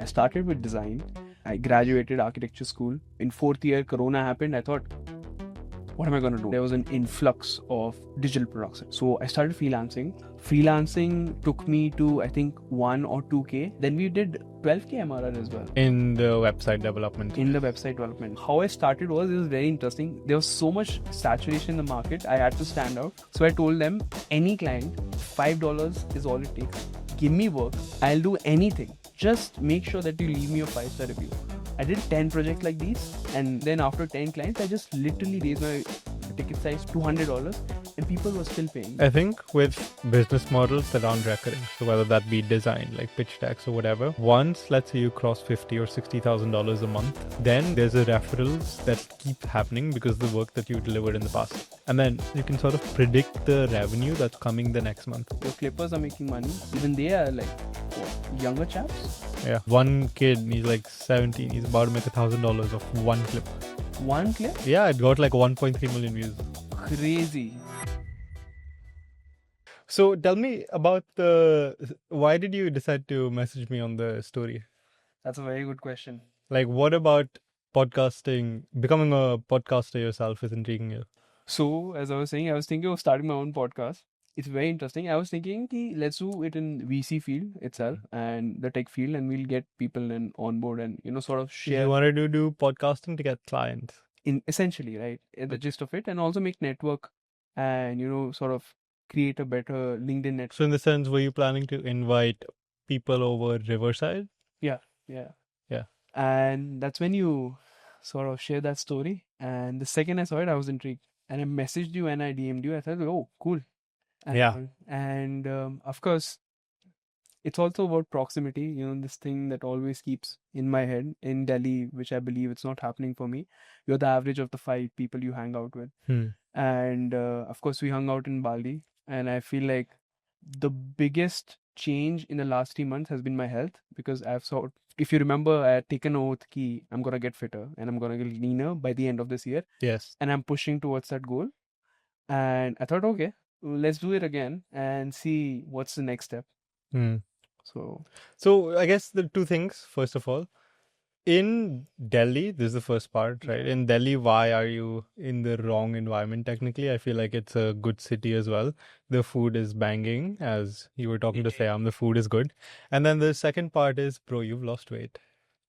I started with design. I graduated architecture school. In fourth year, Corona happened. I thought, what am I going to do? There was an influx of digital production. So I started freelancing. Freelancing took me to, I think, 1 or 2K. Then we did 12K MRR as well. In the website development. In the website development. How I started was, it was very interesting. There was so much saturation in the market. I had to stand out. So I told them, any client, $5 is all it takes. Give me work. I'll do anything. Just make sure that you leave me a 5-star review. I did 10 projects like these, and then after 10 clients, I just literally raised my ticket size $200, and people were still paying. I think with business models around recurring, so whether that be design, like pitch decks or whatever, once let's say you cross $50,000 or $60,000 a month, then there's a referrals that keep happening because of the work that you delivered in the past. And then you can sort of predict the revenue that's coming the next month. Your clippers are making money. Even they are like, what, younger chaps? Yeah. One kid, he's like 17, he's about to make $1,000 of one clip. One clip? Yeah, it got like 1.3 million views. Crazy. So tell me about why did you decide to message me on the story? That's a very good question. Like, what about podcasting, becoming a podcaster yourself is intriguing you? So, as I was saying, I was thinking of starting my own podcast. It's very interesting. I was thinking, let's do it in VC field itself and the tech field, and we'll get people on board and, sort of share. You wanted to do podcasting to get clients? Essentially, right? The gist of it, and also make network and, sort of create a better LinkedIn network. So in the sense, were you planning to invite people over Riverside? Yeah. And that's when you sort of share that story. And the second I saw it, I was intrigued. And I messaged you and I DM'd you. I thought, oh, cool. And of course, it's also about proximity, this thing that always keeps in my head in Delhi, which I believe it's not happening for me. You're the average of the 5 people you hang out with. And of course, we hung out in Bali. And I feel like the biggest change in the last 3 months has been my health, because if you remember, I had taken oath that I'm going to get fitter and I'm going to get leaner by the end of this year. Yes. And I'm pushing towards that goal. And I thought, okay, let's do it again and see what's the next step. So I guess the two things, first of all, in Delhi, this is the first part, right? In Delhi, why are you in the wrong environment technically? I feel like it's a good city as well. The food is banging, as you were talking to Sayam, the food is good. And then the second part is, bro, you've lost weight.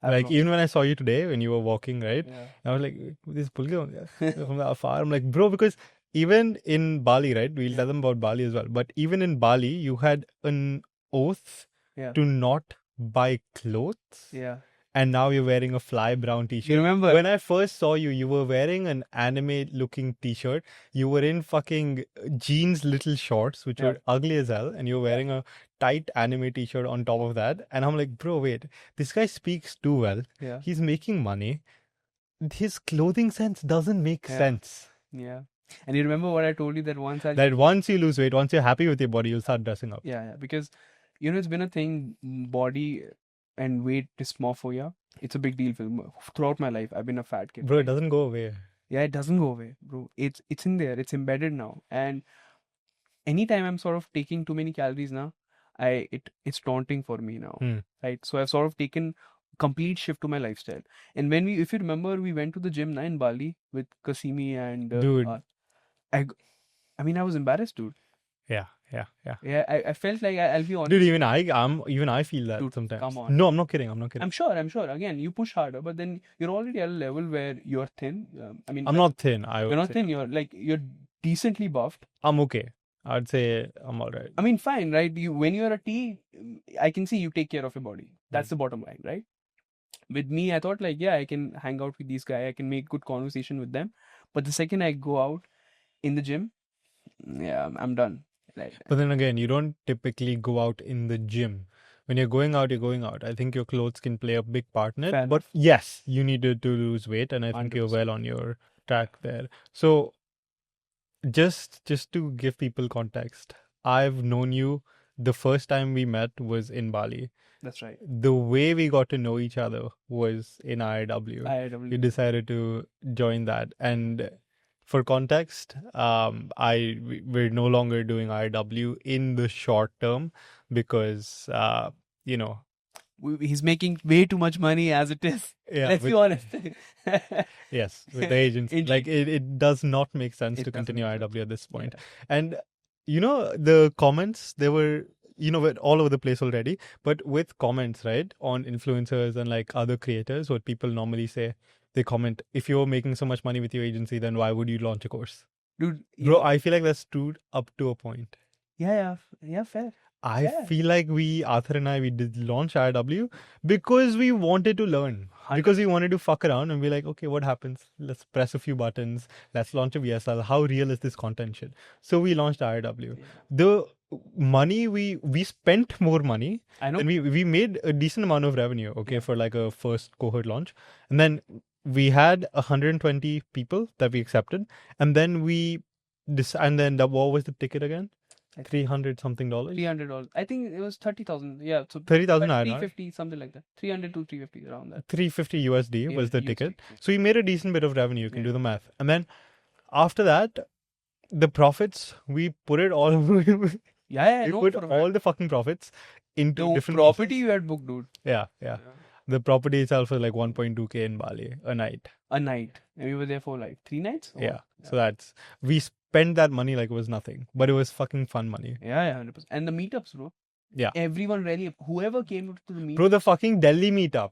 Even when I saw you today, when you were walking, right? Yeah. I was like, this Pulkit from afar. I'm like, bro, because even in Bali, right? We'll tell them about Bali as well. But even in Bali, you had an oath to not buy clothes. Yeah. And now you're wearing a fly brown t-shirt. You remember? When I first saw you, you were wearing an anime-looking t-shirt. You were in fucking jeans little shorts, which were ugly as hell. And you were wearing a tight anime t-shirt on top of that. And I'm like, bro, wait. This guy speaks too well. Yeah. He's making money. His clothing sense doesn't make sense. Yeah. And you remember what I told you that once you lose weight, once you're happy with your body, you'll start dressing up. Yeah. Because, it's been a thing, body and weight dysmorphia. It's a big deal for me. Throughout my life, I've been a fat kid. Bro, it doesn't go away. Yeah, it doesn't go away, bro. It's in there. It's embedded now. And anytime I'm sort of taking too many calories now, it's daunting for me now. Right? So I've sort of taken complete shift to my lifestyle. And if you remember, we went to the gym in Bali with Kasimi and dude. I was embarrassed, dude. Yeah. Yeah, I felt like I'll be honest. Dude, even I feel that sometimes. Come on. No, I'm not kidding. I'm sure. Again, you push harder, but then you're already at a level where you're thin. I'm not thin. You're not thin. You're decently buffed. I'm okay. I'd say I'm alright. Fine, right? When you're a T, I can see you take care of your body. That's the bottom line, right? With me, I thought I can hang out with these guys. I can make good conversation with them. But the second I go out in the gym, I'm done. Right. But then again, you don't typically go out in the gym. When you're going out, you're going out. I think your clothes can play a big part in it. Fair but enough. Yes, you needed to lose weight, and I think 100%. You're well on your track there. So just to give people context, I've known you, the first time we met was in Bali. That's right. The way we got to know each other was in IIW. You decided to join that. And for context, we're no longer doing IIW in the short term because, he's making way too much money as it is. Yeah, Let's be honest. yes, with the agency. Like it does not make sense to continue IW at this point. And the comments, they were all over the place already, but with comments, right, on influencers and like other creators, what people normally say, they comment, if you're making so much money with your agency, then why would you launch a course? Dude, Bro, I feel like that's true up to a point. Yeah, fair. I feel like Arthur and I, we did launch IW because we wanted to learn. 100%. Because we wanted to fuck around and be like, okay, what happens? Let's press a few buttons. Let's launch a VSL. How real is this content shit? So we launched IW. Yeah. The money, we spent more money. I know. And we made a decent amount of revenue, okay, for like a first cohort launch. And then we had 120 people that we accepted. And then what was the ticket again? $300 something. $300. I think it was 30,000. Yeah, so 30,000 INR. 350 something like that. 300 to 350 around that. 350 USD was the ticket. So we made a decent bit of revenue. You can do the math. And then after that, the profits, we put it all. We put all the fucking profits into different property pieces. You had booked, dude. Yeah. The property itself was like 1.2K in Bali a night. And we were there for like 3 nights? Yeah. So we spent that money like it was nothing, but it was fucking fun money. Yeah, 100%. And the meetups, bro. Yeah. Everyone really, whoever came to the meetup. Bro, the fucking Delhi meetup.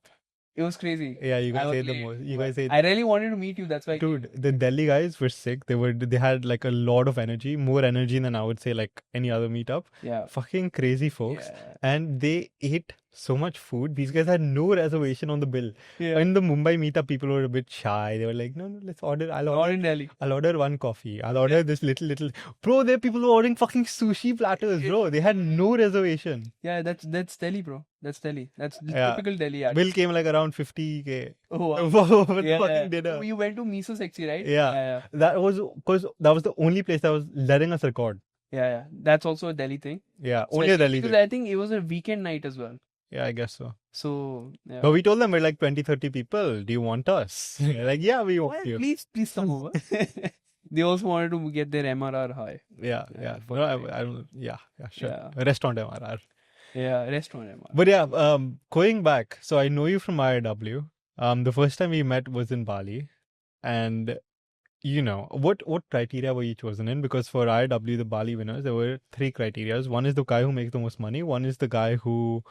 It was crazy. Yeah, you guys say the most. You guys say. I really wanted to meet you. That's why. Dude, the Delhi guys were sick. They had like a lot of energy, more energy than I would say like any other meetup. Yeah. Fucking crazy folks. Yeah. And they ate so much food. These guys had no reservation on the bill. Yeah. In the Mumbai meetup, people were a bit shy. They were like, no, let's order. Not in Delhi. I'll order one coffee. I'll order this little. Bro, there people were ordering fucking sushi platters, bro. They had no reservation. Yeah, that's Delhi, bro. That's Delhi. That's typical Delhi. Bill came like around 50K. Oh, wow. Fucking dinner. You went to Miso Sexy, right? Yeah. That was because that was the only place that was letting us record. Yeah. That's also a Delhi thing. Yeah, only a Delhi thing. Because I think it was a weekend night as well. Yeah, I guess so. So, yeah. But we told them we're like 20-30 people. Do you want us? Like, yeah, we want you. Please come over. They also wanted to get their MRR high. Yeah. No, I don't. Yeah, sure. Yeah. Restaurant MRR. Yeah, restaurant MRR. But yeah, going back. So I know you from IW. The first time we met was in Bali, and what criteria were you chosen in? Because for IW, the Bali winners, there were 3 criteria. One is the guy who makes the most money. One is the guy who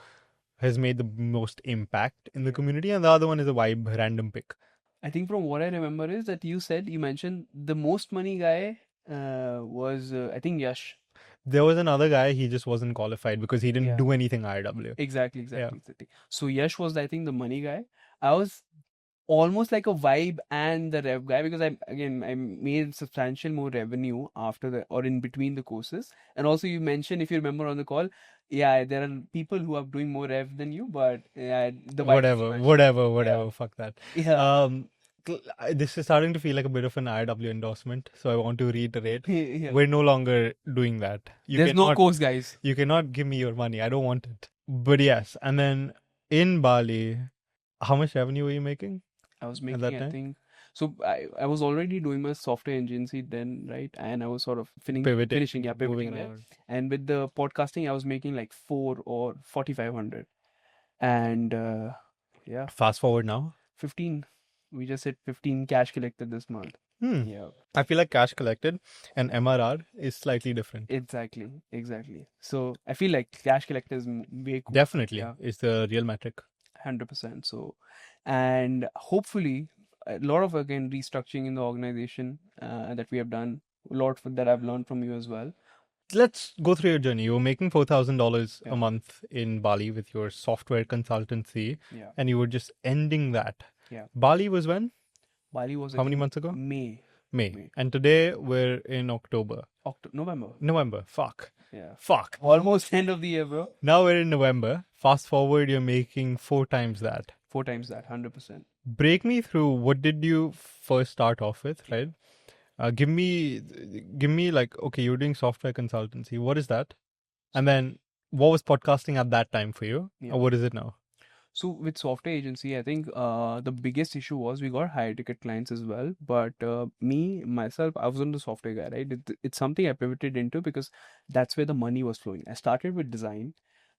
has made the most impact in the community, and the other one is a vibe random pick. I think from what I remember is that you mentioned the most money guy was I think Yash. There was another guy, he just wasn't qualified because he didn't do anything IW. Exactly. So Yash was, I think, the money guy. I was almost like a vibe and the rev guy because I made substantial more revenue after or in between the courses. And also you mentioned, if you remember on the call, there are people who are doing more rev than you, but the whatever, fuck that. Yeah. This is starting to feel like a bit of an IW endorsement, so I want to reiterate. We're no longer doing that. There's no course, guys. You cannot give me your money. I don't want it. But yes, and then in Bali, how much revenue were you making? I was making, I think, so I was already doing my software agency then, right? And I was sort of finishing, pivoting there. And with the podcasting, I was making like 4 or 4,500. And yeah. Fast forward now? 15. We just hit 15 cash collected this month. Yeah. I feel like cash collected and MRR is slightly different. Exactly. So I feel like cash collected is way cool. Definitely. It's the real metric. 100%. So, and hopefully a lot of, again, restructuring in the organization that we have done, a lot that I've learned from you as well. Let's go through your journey. You were making $4,000 a month in Bali with your software consultancy, and you were just ending that. Yeah. Bali was when? Bali was how many months ago? May. And today we're in October. November. Fuck. Yeah. Fuck. Almost end of the year, bro. Now we're in November. Fast forward, you're making 4 times that. 4 times that, 100%. Break me through, what did you first start off with, right? Give me like, okay, you're doing software consultancy. What is that? And then what was podcasting at that time for you? Or what is it now? So with software agency, I think the biggest issue was we got higher ticket clients as well. But myself, I wasn't the software guy, right? It's something I pivoted into because that's where the money was flowing. I started with design.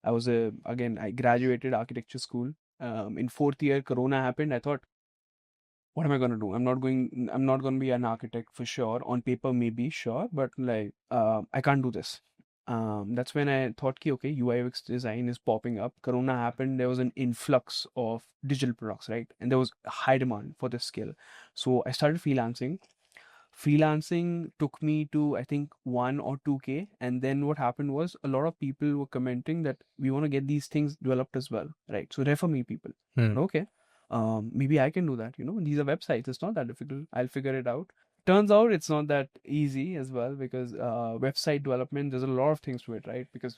I graduated architecture school. In fourth year, Corona happened. I thought, what am I gonna do? I'm not gonna be an architect for sure. On paper, maybe sure, but like, I can't do this. That's when I thought, okay, UI UX design is popping up. Corona happened. There was an influx of digital products, right? And there was a high demand for this skill. So I started freelancing. Freelancing took me to, I think, 1 or 2K. And then what happened was a lot of people were commenting that we want to get these things developed as well, right? So refer me people. Okay. Maybe I can do that. These are websites. It's not that difficult. I'll figure it out. Turns out it's not that easy as well, because website development, there's a lot of things to it, right? Because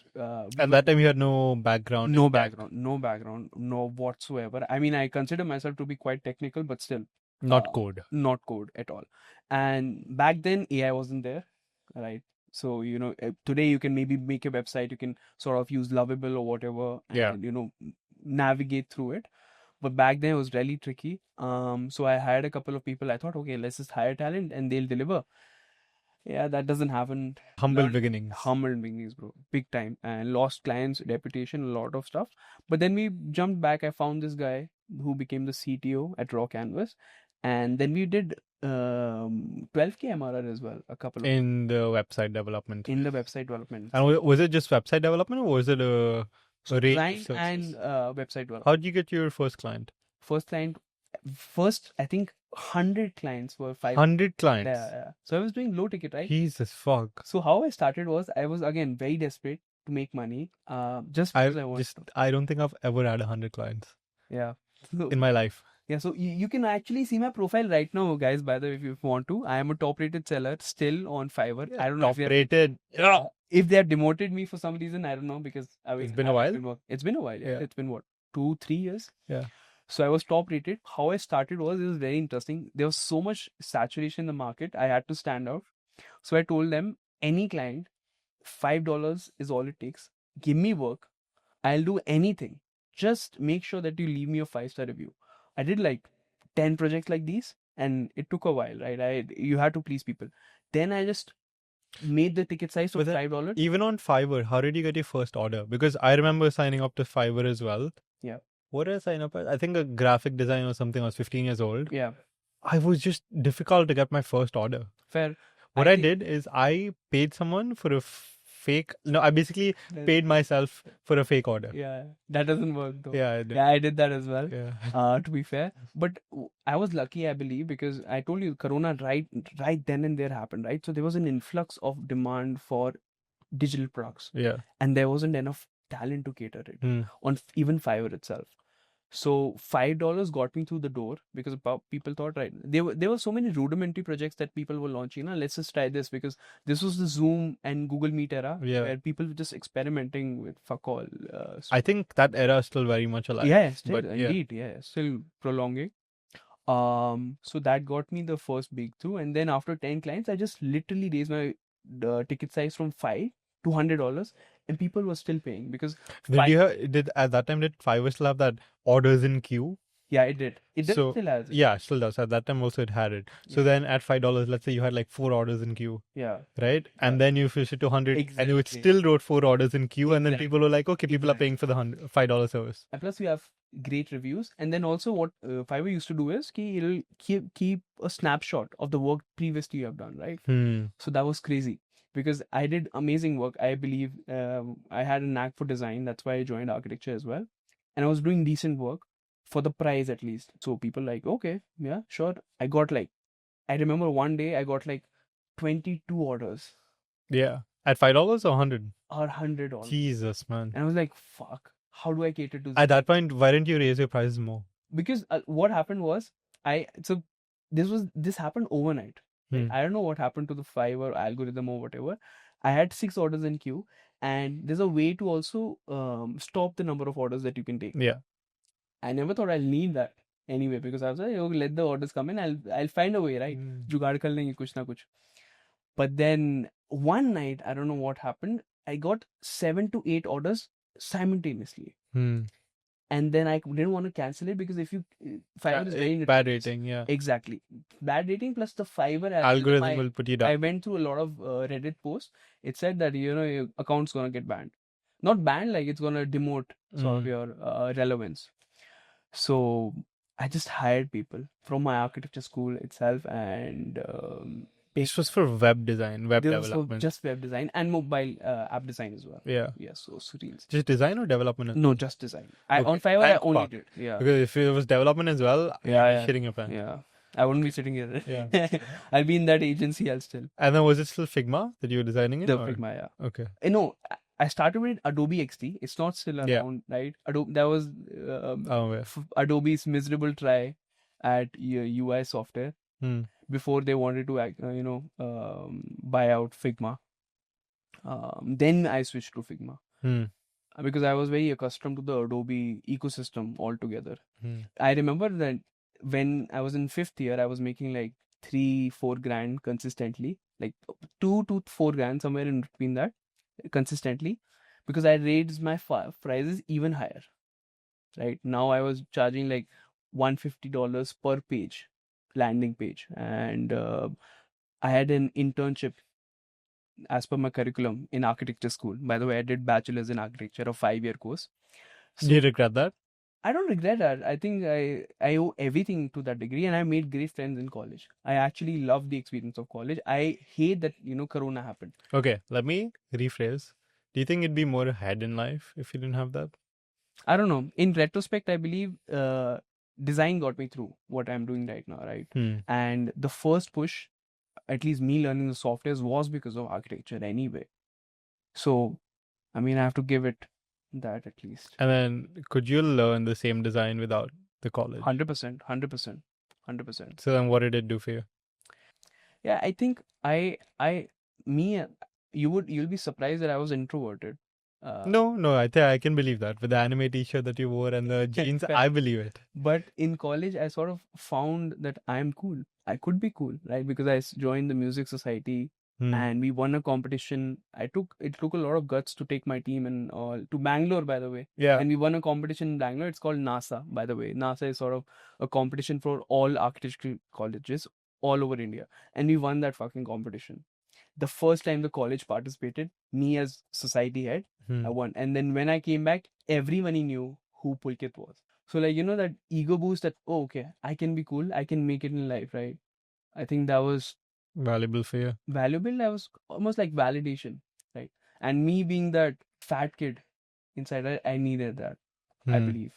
at that time you had no background. No background, no whatsoever. I mean, I consider myself to be quite technical, but still not code. Not code at all. And back then AI wasn't there, right? So today you can maybe make a website, you can sort of use Lovable or whatever, and navigate through it. But back then it was really tricky. So I hired a couple of people. I thought, okay, let's just hire talent and they'll deliver. Yeah, that doesn't happen. Humble beginnings. Humble beginnings, bro. Big time. And lost clients, reputation, a lot of stuff. But then we jumped back. I found this guy who became the CTO at Raw Canvas. And then we did 12K MRR as well. A couple of in the website development. In the website development. And was it just website development, or was it a client and website development? How did you get your first client? First, I think 100 clients were 100 clients. Yeah. So I was doing low ticket, right? Jesus fuck. So how I started was, I was again very desperate to make money. Just because I wanted. I don't think I've ever had 100 clients. Yeah. In my life. Yeah, so you can actually see my profile right now, guys. By the way, if you want to, I am a top-rated seller still on Fiverr. Yeah, I don't know top-rated. If they have demoted me for some reason, I don't know, because it's been a while. It's been a while. Yeah. It's been what, 2-3 years? Yeah. So I was top-rated. How I started was, it was very interesting. There was so much saturation in the market. I had to stand out. So I told them, any client, $5 is all it takes. Give me work. I'll do anything. Just make sure that you leave me a 5-star review. I did like 10 projects like these, and it took a while, right? You had to please people. Then I just made the ticket size to $5. Even on Fiverr, how did you get your first order? Because I remember signing up to Fiverr as well. Yeah. What did I sign up as? I think a graphic design or something. I was 15 years old. Yeah. I was just difficult to get my first order. Fair. What I did is I paid someone for a fake. No, I basically paid myself for a fake order. Yeah, that doesn't work though. Yeah, I did. Yeah, I did that as well. Yeah. To be fair, but I was lucky, I believe, because I told you, Corona right then and there happened, right? So there was an influx of demand for digital products. Yeah. And there wasn't enough talent to cater it on even Fiverr itself. So $5 got me through the door, because people thought, right, there were so many rudimentary projects that people were launching. Let's just try this, because this was the Zoom and Google Meet era, where people were just experimenting with fuck all. I think that era is still very much alive. Yeah, still, indeed, still prolonging. So that got me the first breakthrough, and then after 10 clients, I just literally raised my ticket size from $5 to $100. And people were still paying, because did at that time, did Fiverr still have that orders in queue? Yeah, it did. It still has it. Yeah, still does. At that time also it had it. So then at $5, let's say you had like 4 orders in queue. Yeah. Right? And then you fish it to 100 and you still wrote 4 orders in queue, and then people were like, okay, people are paying for the $5 service. And plus we have great reviews. And then also what Fiverr used to do is it'll keep a snapshot of the work previously you have done, right? So that was crazy, because I did amazing work. I believe I had a knack for design. That's why I joined architecture as well. And I was doing decent work for the price at least. So people like, okay, yeah, sure. I remember one day I got like 22 orders. Yeah. At $5 or 100? Or $100. Jesus, man. And I was like, fuck, how do I cater to this? At that point, why didn't you raise your prices more? Because what happened was, this happened overnight. I don't know what happened to the Fiverr algorithm or whatever. I had 6 orders in queue, and there's a way to also stop the number of orders that you can take. Yeah. I never thought I'll need that anyway, because I was like, okay, let the orders come in. I'll find a way, right? Jugaad kar lenge kuch na kuch. But then one night, I don't know what happened. I got 7 to 8 orders simultaneously. And then I didn't want to cancel it, because if you Fiverr is very bad rating, yeah, exactly, bad rating plus the Fiverr algorithm will put you down. I went through a lot of Reddit posts. It said that your account's gonna get banned. not banned, like it's gonna demote sort of your relevance. So I just hired people from my architecture school itself, and this was for web design, web this was for development. just web design and mobile app design as well. Yeah. Yes, so reels. Just design or development? No, just design. Okay. On Fiverr, I Thank only fuck. did. Yeah. Because if it was development as well, Yeah, you'd be shitting your pants. yeah. I wouldn't be sitting here. Yeah. I'll be in that agency. I'll still. And then was it still Figma that you were designing in? The or? Figma, yeah. Okay. No, I started with Adobe XD. It's not still Yeah. around, right? Adobe. That was Oh, yeah. Adobe's miserable try at UI software Hmm. before they wanted to, buy out Figma. Then I switched to Figma because I was very accustomed to the Adobe ecosystem altogether. I remember that when I was in 5th year, I was making like 3-4 grand consistently, like 2 to 4 grand, somewhere in between that, consistently, because I raised my prices even higher. Right now, I was charging like $150 per page, landing page, and I had an internship as per my curriculum in architecture school. By the way, I did bachelor's in architecture, a 5-year course. So, do you regret that? I don't regret that. I think I owe everything to that degree, and I made great friends in college. I actually love the experience of college. I hate that, Corona happened. Okay, let me rephrase. Do you think it'd be more ahead in life if you didn't have that? I don't know. In retrospect, I believe design got me through what I'm doing right now, right? And the first push, at least me learning the softwares, was because of architecture anyway. So, I mean, I have to give it that at least. And then could you learn the same design without the college? 100%, 100%, 100%. So then what did it do for you? Yeah, I think you'll be surprised that I was introverted. No, I think I can believe that. With the anime t-shirt that you wore and the jeans, I believe it. But in college, I sort of found that I'm cool. I could be cool, right? Because I joined the music society and we won a competition. It took a lot of guts to take my team and all to Bangalore, by the way. Yeah. And we won a competition in Bangalore. It's called NASA, by the way. NASA is sort of a competition for all architecture colleges all over India. And we won that fucking competition. The first time the college participated, me as society head, I won. And then when I came back, everyone knew who Pulkit was. So like, that ego boost that, oh, okay, I can be cool. I can make it in life, right? I think that was valuable for you. Valuable. That was almost like validation, right? And me being that fat kid inside, I needed that, I believe.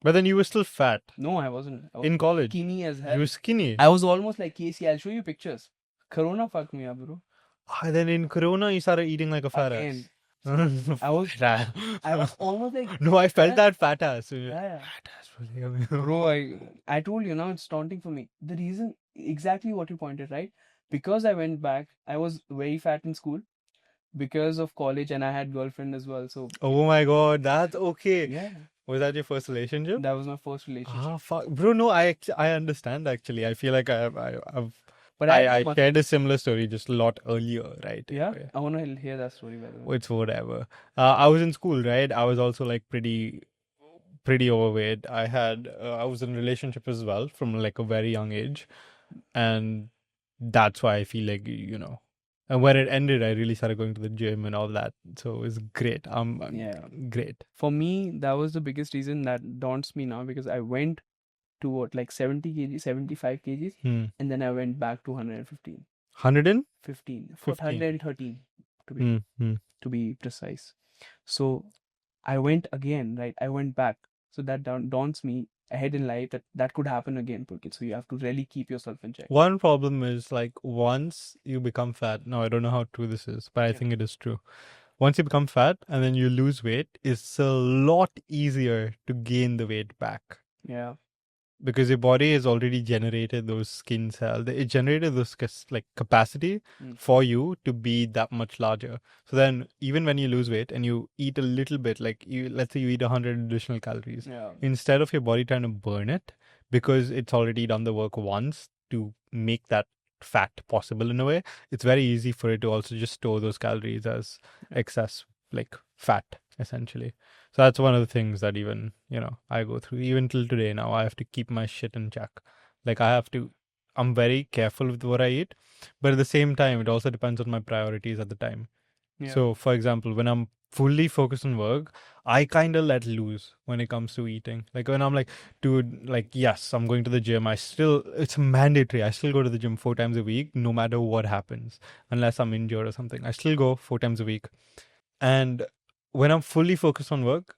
But then you were still fat. No, I wasn't. I was in college? Skinny as hell. You were skinny? I was almost like Casey. I'll show you pictures. Corona fucked me up, bro. Then in Corona, you started eating like a fat ass. I was almost like... No, I felt that fat ass. Yeah. Fat ass. Bro, I told you, now it's taunting for me. The reason, exactly what you pointed, right? Because I went back, I was very fat in school because of college, and I had girlfriend as well. So oh my god, that's okay. Yeah. Was that your first relationship? That was my first relationship. Fuck. Bro, no, I understand actually. I feel like I shared a similar story just a lot earlier, right? Yeah? I want to hear that story, by the way. It's whatever. I was in school, right? I was also like pretty overweight. I was in a relationship as well from like a very young age. And that's why I feel like, and when it ended, I really started going to the gym and all that. So it was great. Great. For me, that was the biggest reason that daunts me now, because I went to what, like 70 kg, 75 kgs, and then I went back to 115. 115? 113 to be precise. So I went again, right? I went back. So that daunts me ahead in life that could happen again, Pulkit. So you have to really keep yourself in check. One problem is like once you become fat, now I don't know how true this is, but I think it is true. Once you become fat and then you lose weight, it's a lot easier to gain the weight back. Yeah. Because your body has already generated those skin cells. It generated those like capacity for you to be that much larger. So then even when you lose weight and you eat a little bit, like let's say you eat 100 additional calories, instead of your body trying to burn it, because it's already done the work once to make that fat possible in a way, it's very easy for it to also just store those calories as excess, like fat, essentially. So that's one of the things that even, I go through. Even till today now, I have to keep my shit in check. Like I'm very careful with what I eat. But at the same time, it also depends on my priorities at the time. Yeah. So, for example, when I'm fully focused on work, I kind of let loose when it comes to eating. Like when I'm like, dude, like, yes, I'm going to the gym. It's mandatory. I still go to the gym 4 times a week, no matter what happens, unless I'm injured or something. I still go 4 times a week. And when I'm fully focused on work,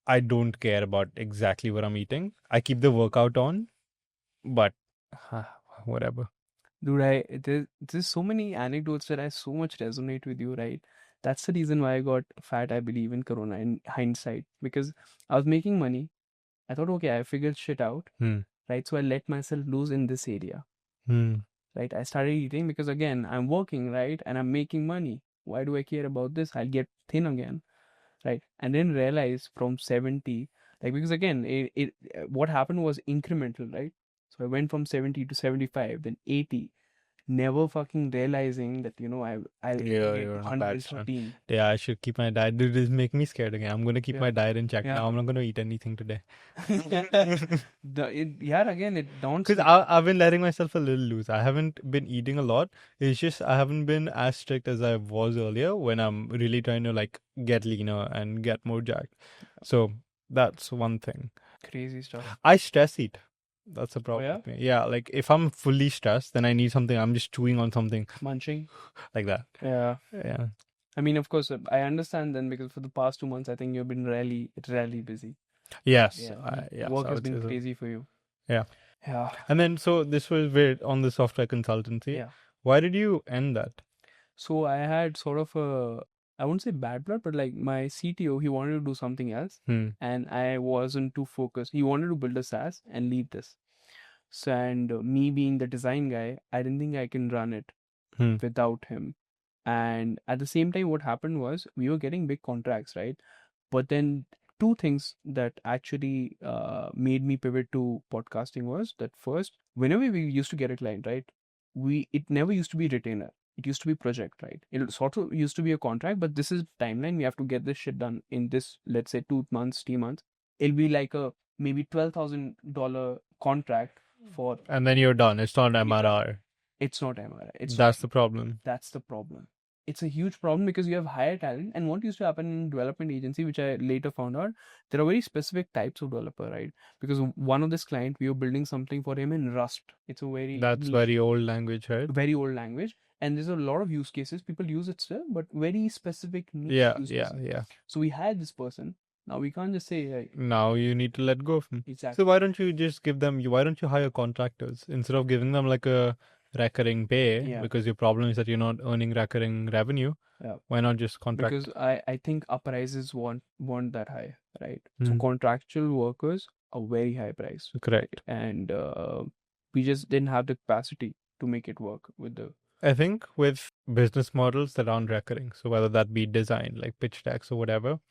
I don't care about exactly what I'm eating. I keep the workout on, but whatever. Dude, there's so many anecdotes that I so much resonate with you, right? That's the reason why I got fat, I believe, in Corona in hindsight. Because I was making money. I thought, okay, I figured shit out, right? So I let myself lose in this area, right? I started eating because, again, I'm working, right? And I'm making money. Why do I care about this? I'll get thin again, right? And then realize from 70, like, because again, what happened was incremental, right? So I went from 70 to 75, then 80, never fucking realizing that, I'll Yeah, get you're to on a bad start. 113. Yeah, I should keep my diet. Dude, this is making me scared again. I'm gonna keep my diet in check Yeah. now. I'm not gonna eat anything today. Again, it daunts Because me. I've been letting myself a little loose. I haven't been eating a lot. It's just I haven't been as strict as I was earlier when I'm really trying to like get leaner and get more jacked. So that's one thing. Crazy stuff. I stress eat. That's a problem yeah? with me. Yeah, like if I'm fully stressed, then I need something. I'm just chewing on something Munching. like that. Yeah. Yeah. I mean, of course, I understand then, because for the past 2 months, I think you've been really busy. Yes. Yeah. Yes, Work I has would say been so. crazy for you. Yeah. Yeah. And then, so this was weird on the software consultancy. Yeah. Why did you end that? So I had sort of I wouldn't say bad blood, but like my CTO, he wanted to do something else, and I wasn't too focused. He wanted to build a SaaS and lead this. So, and me being the design guy, I didn't think I can run it without him. And at the same time, what happened was we were getting big contracts, right? But then two things that actually made me pivot to podcasting was that first, whenever we used to get a client, right, it never used to be retainer. It used to be project, right? It sort of used to be a contract, but this is timeline. We have to get this shit done in this, let's say, 2 months, 3 months. It'll be like a maybe $12,000 contract for. And then you're done. It's not MRR. It's not MRI. That's the problem. That's the problem. It's a huge problem because you have higher talent. And what used to happen in development agency, which I later found out, there are very specific types of developer, right? Because one of this client, we were building something for him in Rust. It's a That's very old language, right? very old language. And there's a lot of use cases. People use it still, but very specific niche use cases. Yeah. So we hired this person. Now we can't just say like, now you need to let go of them. Exactly. So why don't you just give them? Why don't you hire contractors instead of giving them like a recurring pay? Yeah. Because your problem is that you're not earning recurring revenue. Yeah. Why not just contract? Because I think upprises weren't that high, right? So contractual workers are very high priced. Correct. And we just didn't have the capacity to make it work with the. I think with business models that aren't recurring, so whether that be design, like pitch decks or whatever,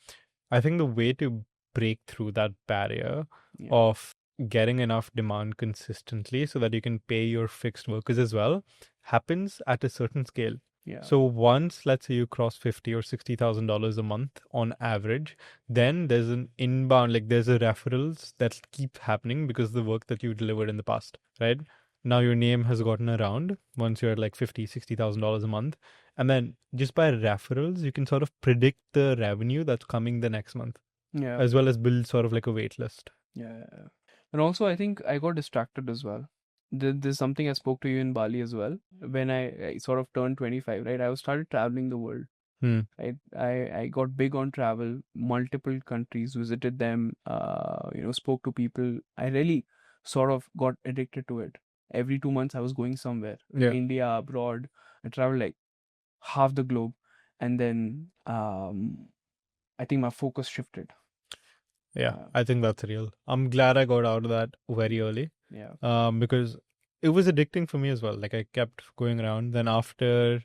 I think the way to break through that barrier of getting enough demand consistently so that you can pay your fixed workers as well happens at a certain scale. Yeah. So once, let's say you cross $50,000 or $60,000 a month on average, then there's an inbound, like there's a referrals that keep happening because of the work that you delivered in the past, right? Now your name has gotten around once you're at like $50,000, $60,000 a month. And then just by referrals, you can sort of predict the revenue that's coming the next month. Yeah. As well as build sort of like a wait list. Yeah. And also, I think I got distracted as well. There's something I spoke to you in Bali as well. When I sort of turned 25, right? I started traveling the world. I got big on travel, multiple countries, visited them, spoke to people. I really sort of got addicted to it. Every 2 months, I was going somewhere. India, abroad. I traveled like half the globe. And then I think my focus shifted. Yeah, I think that's real. I'm glad I got out of that very early. Yeah. Because it was addicting for me as well. Like I kept going around. Then after,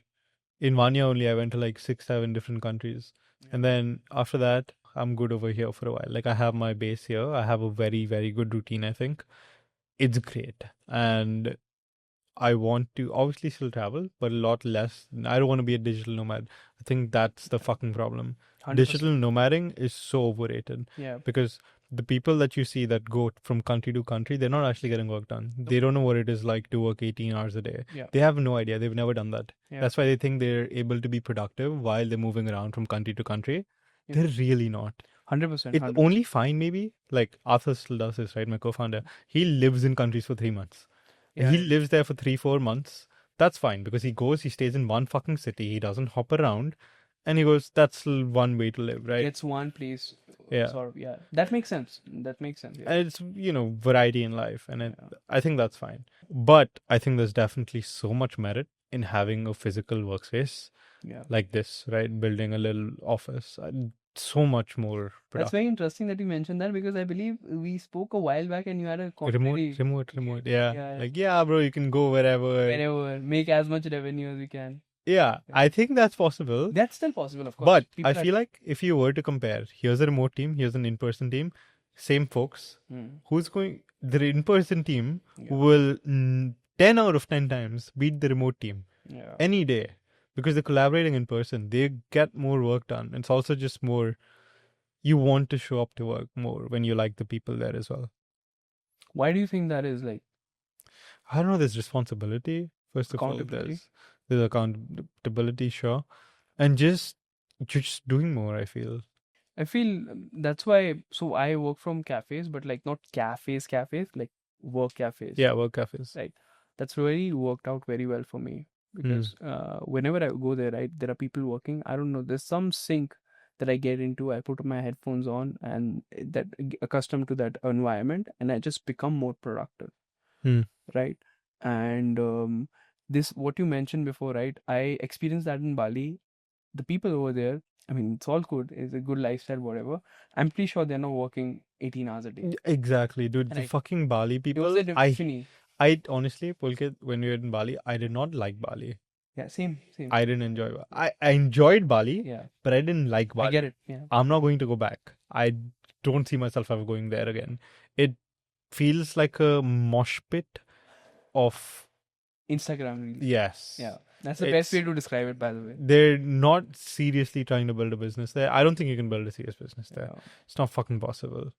in 1 year only, I went to like 6, 7 different countries. Yeah. And then after that, I'm good over here for a while. Like I have my base here. I have a very, very good routine, I think. It's great. And I want to obviously still travel, but a lot less. I don't want to be a digital nomad. I think that's the fucking problem. 100%. Digital nomading is so overrated. Yeah. Because the people that you see that go from country to country, they're not actually getting work done. They don't know what it is like to work 18 hours a day. Yeah. They have no idea. They've never done that. Yeah. That's why they think they're able to be productive while they're moving around from country to country. They're really not. 100%. It's only fine, maybe. Like Arthur still does this, right? My co-founder. He lives in countries for 3 months. Yeah, He lives there for 3-4 months. That's fine because he stays in one fucking city. He doesn't hop around, and he goes, "That's one way to live, right?" gets one place. Yeah. Sort of. Yeah, that makes sense. That makes sense. Yeah. And it's variety in life, and Yeah. I think that's fine. But I think there's definitely so much merit in having a physical workspace Yeah. like this, right? Building a little office, so much more That's productive. very interesting that you mentioned that, because I believe we spoke a while back and you had a Remote. Yeah. Yeah. Like, yeah, bro, you can go wherever. Wherever, make as much revenue as we can. Yeah, I think that's possible. That's still possible, of course. But People I feel like if you were to compare, here's a remote team, here's an in-person team, same folks, the in-person team will 10 out of 10 times beat the remote team any day, because they're collaborating in person. They get more work done. It's also just more, you want to show up to work more when you like the people there as well. Why do you think that is? Like, I don't know, there's responsibility. First of all, accountability. there's accountability, sure. And just doing more, I feel. I feel that's why. So I work from cafes, but like not cafes, like work cafes. Yeah, work cafes. Right. That's really worked out very well for me, because whenever I go there, right, there are people working. I don't know. There's some sync that I get into. I put my headphones on and that accustomed to that environment, and I just become more productive. Right. And this, what you mentioned before, right? I experienced that in Bali. The people over there, I mean, it's all good. It's a good lifestyle, whatever. I'm pretty sure they're not working 18 hours a day. Exactly, dude. The fucking Bali people. I honestly, Pulkit, when we were in Bali, I did not like Bali. Yeah, same. I didn't enjoy Bali. I enjoyed Bali, but I didn't like Bali. I get it. Yeah. I'm not going to go back. I don't see myself ever going there again. It feels like a mosh pit of Instagram reels. Yes. Yeah. That's the best way to describe it, by the way. They're not seriously trying to build a business there. I don't think you can build a serious business there. It's not fucking possible.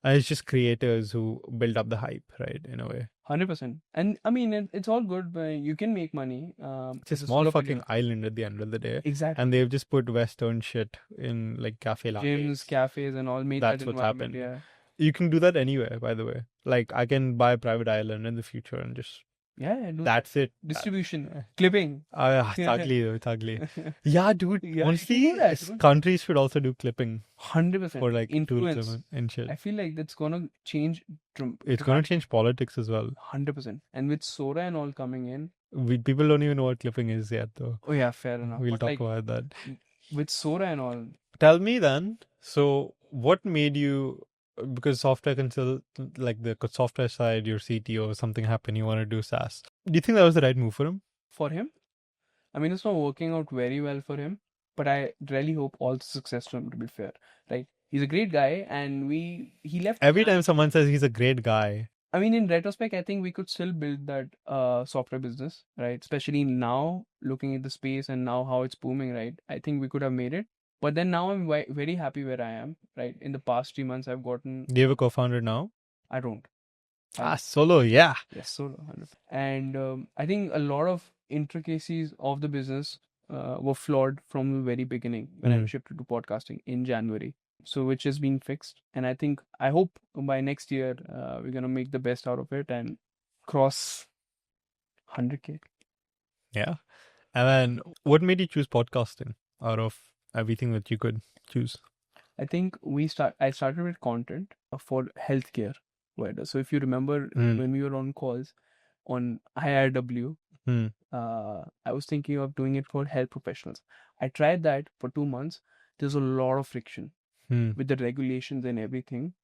And it's just creators who build up the hype, right? In a way. 100%. And I mean, it's all good, but you can make money. It's a small fucking island at the end of the day. Exactly. And they've just put Western shit in like cafe lattes. Gyms, cafes, and all. That's what's happened. Yeah. You can do that anywhere, by the way. Like, I can buy a private island in the future and just... Yeah, that's it. Distribution, clipping. Ugly. Yeah, dude. Honestly, countries should also do clipping. 100%. For like tourism and shit. I feel like that's gonna change. It's gonna change politics as well. 100%. And with Sora and all coming in, people don't even know what clipping is yet, though. Oh yeah, fair enough. We'll talk about that. With Sora and all. Tell me then. So, what made you? Because software like the software side, your CTO, something happened, you want to do SaaS. Do you think that was the right move for him? For him? I mean, it's not working out very well for him, but I really hope all the success to him, to be fair. Right? He's a great guy, and he left... Every time someone says he's a great guy. I mean, in retrospect, I think we could still build that software business, right? Especially now, looking at the space and now how it's booming, right? I think we could have made it. But then now I'm very happy where I am, right? In the past 3 months, I've gotten... Do you have a co-founder now? I don't. Solo, yeah. Yes, solo. 100%. And I think a lot of intricacies of the business were flawed from the very beginning when I shifted to podcasting in January. So which has been fixed. And I hope by next year, we're going to make the best out of it and cross 100K. Yeah. And then what made you choose podcasting out of everything that you could choose? I think I started with content for healthcare. So if you remember when we were on calls on IRW, I was thinking of doing it for health professionals. I tried that for 2 months. There's a lot of friction with the regulations and everything.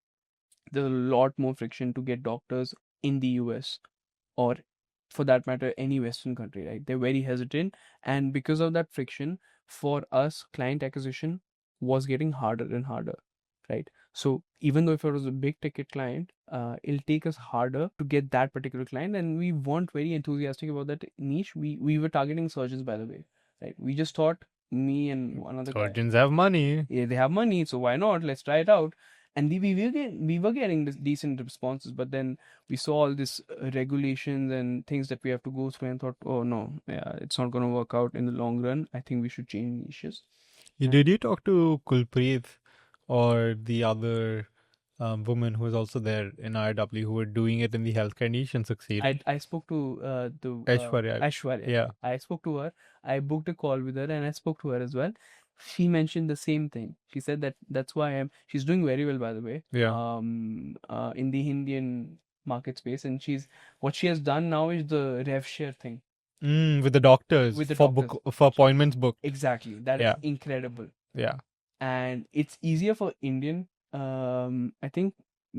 There's a lot more friction to get doctors in the US or, for that matter, any Western country, right? They're very hesitant. And because of that friction, for us, client acquisition was getting harder and harder, right? So even though if it was a big ticket client, it'll take us harder to get that particular client. And we weren't very enthusiastic about that niche. We were targeting surgeons, by the way, right? We just thought, me and another guy, surgeons have money. Yeah, they have money, so why not? Let's try it out. And we were getting decent responses, but then we saw all this regulations and things that we have to go through and thought, oh no, yeah, it's not going to work out in the long run. I think we should change niches. Did you talk to Kulpreet or the other woman who was also there in RW who were doing it in the healthcare niche and succeeded? I spoke to Aishwarya. Aishwarya. Yeah. I spoke to her. I booked a call with her and I spoke to her as well. She mentioned the same thing. She said that that's why she's doing very well, by the way. Yeah. In the Indian market space, and what she has done now is the rev share thing With the doctors with the for doctors. for appointments booked. Exactly. That is Yeah. incredible. Yeah. And it's easier for Indian. I think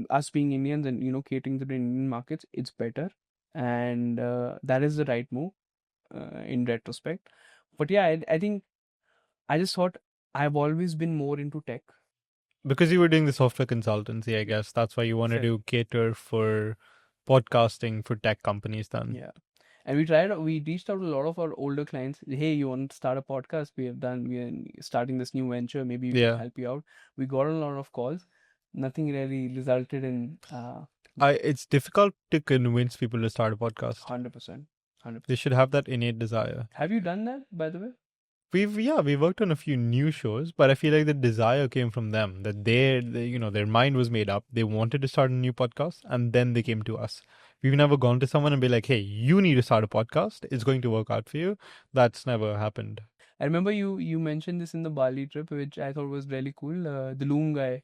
us being Indians and catering to the Indian markets, it's better, and that is the right move in retrospect. But yeah, I think I just thought I've always been more into tech. Because you were doing the software consultancy, I guess that's why you wanted to cater for podcasting for tech companies then. Yeah. And we reached out to a lot of our older clients. Hey, you want to start a podcast? We are starting this new venture. Maybe we can help you out. We got a lot of calls. Nothing really resulted in. It's difficult to convince people to start a podcast. 100%. 100%. They should have that innate desire. Have you done that, by the way? We worked on a few new shows, but I feel like the desire came from them, that their mind was made up. They wanted to start a new podcast, and then they came to us. We've never gone to someone and be like, hey, you need to start a podcast. It's going to work out for you. That's never happened. I remember you mentioned this in the Bali trip, which I thought was really cool. The Loom guy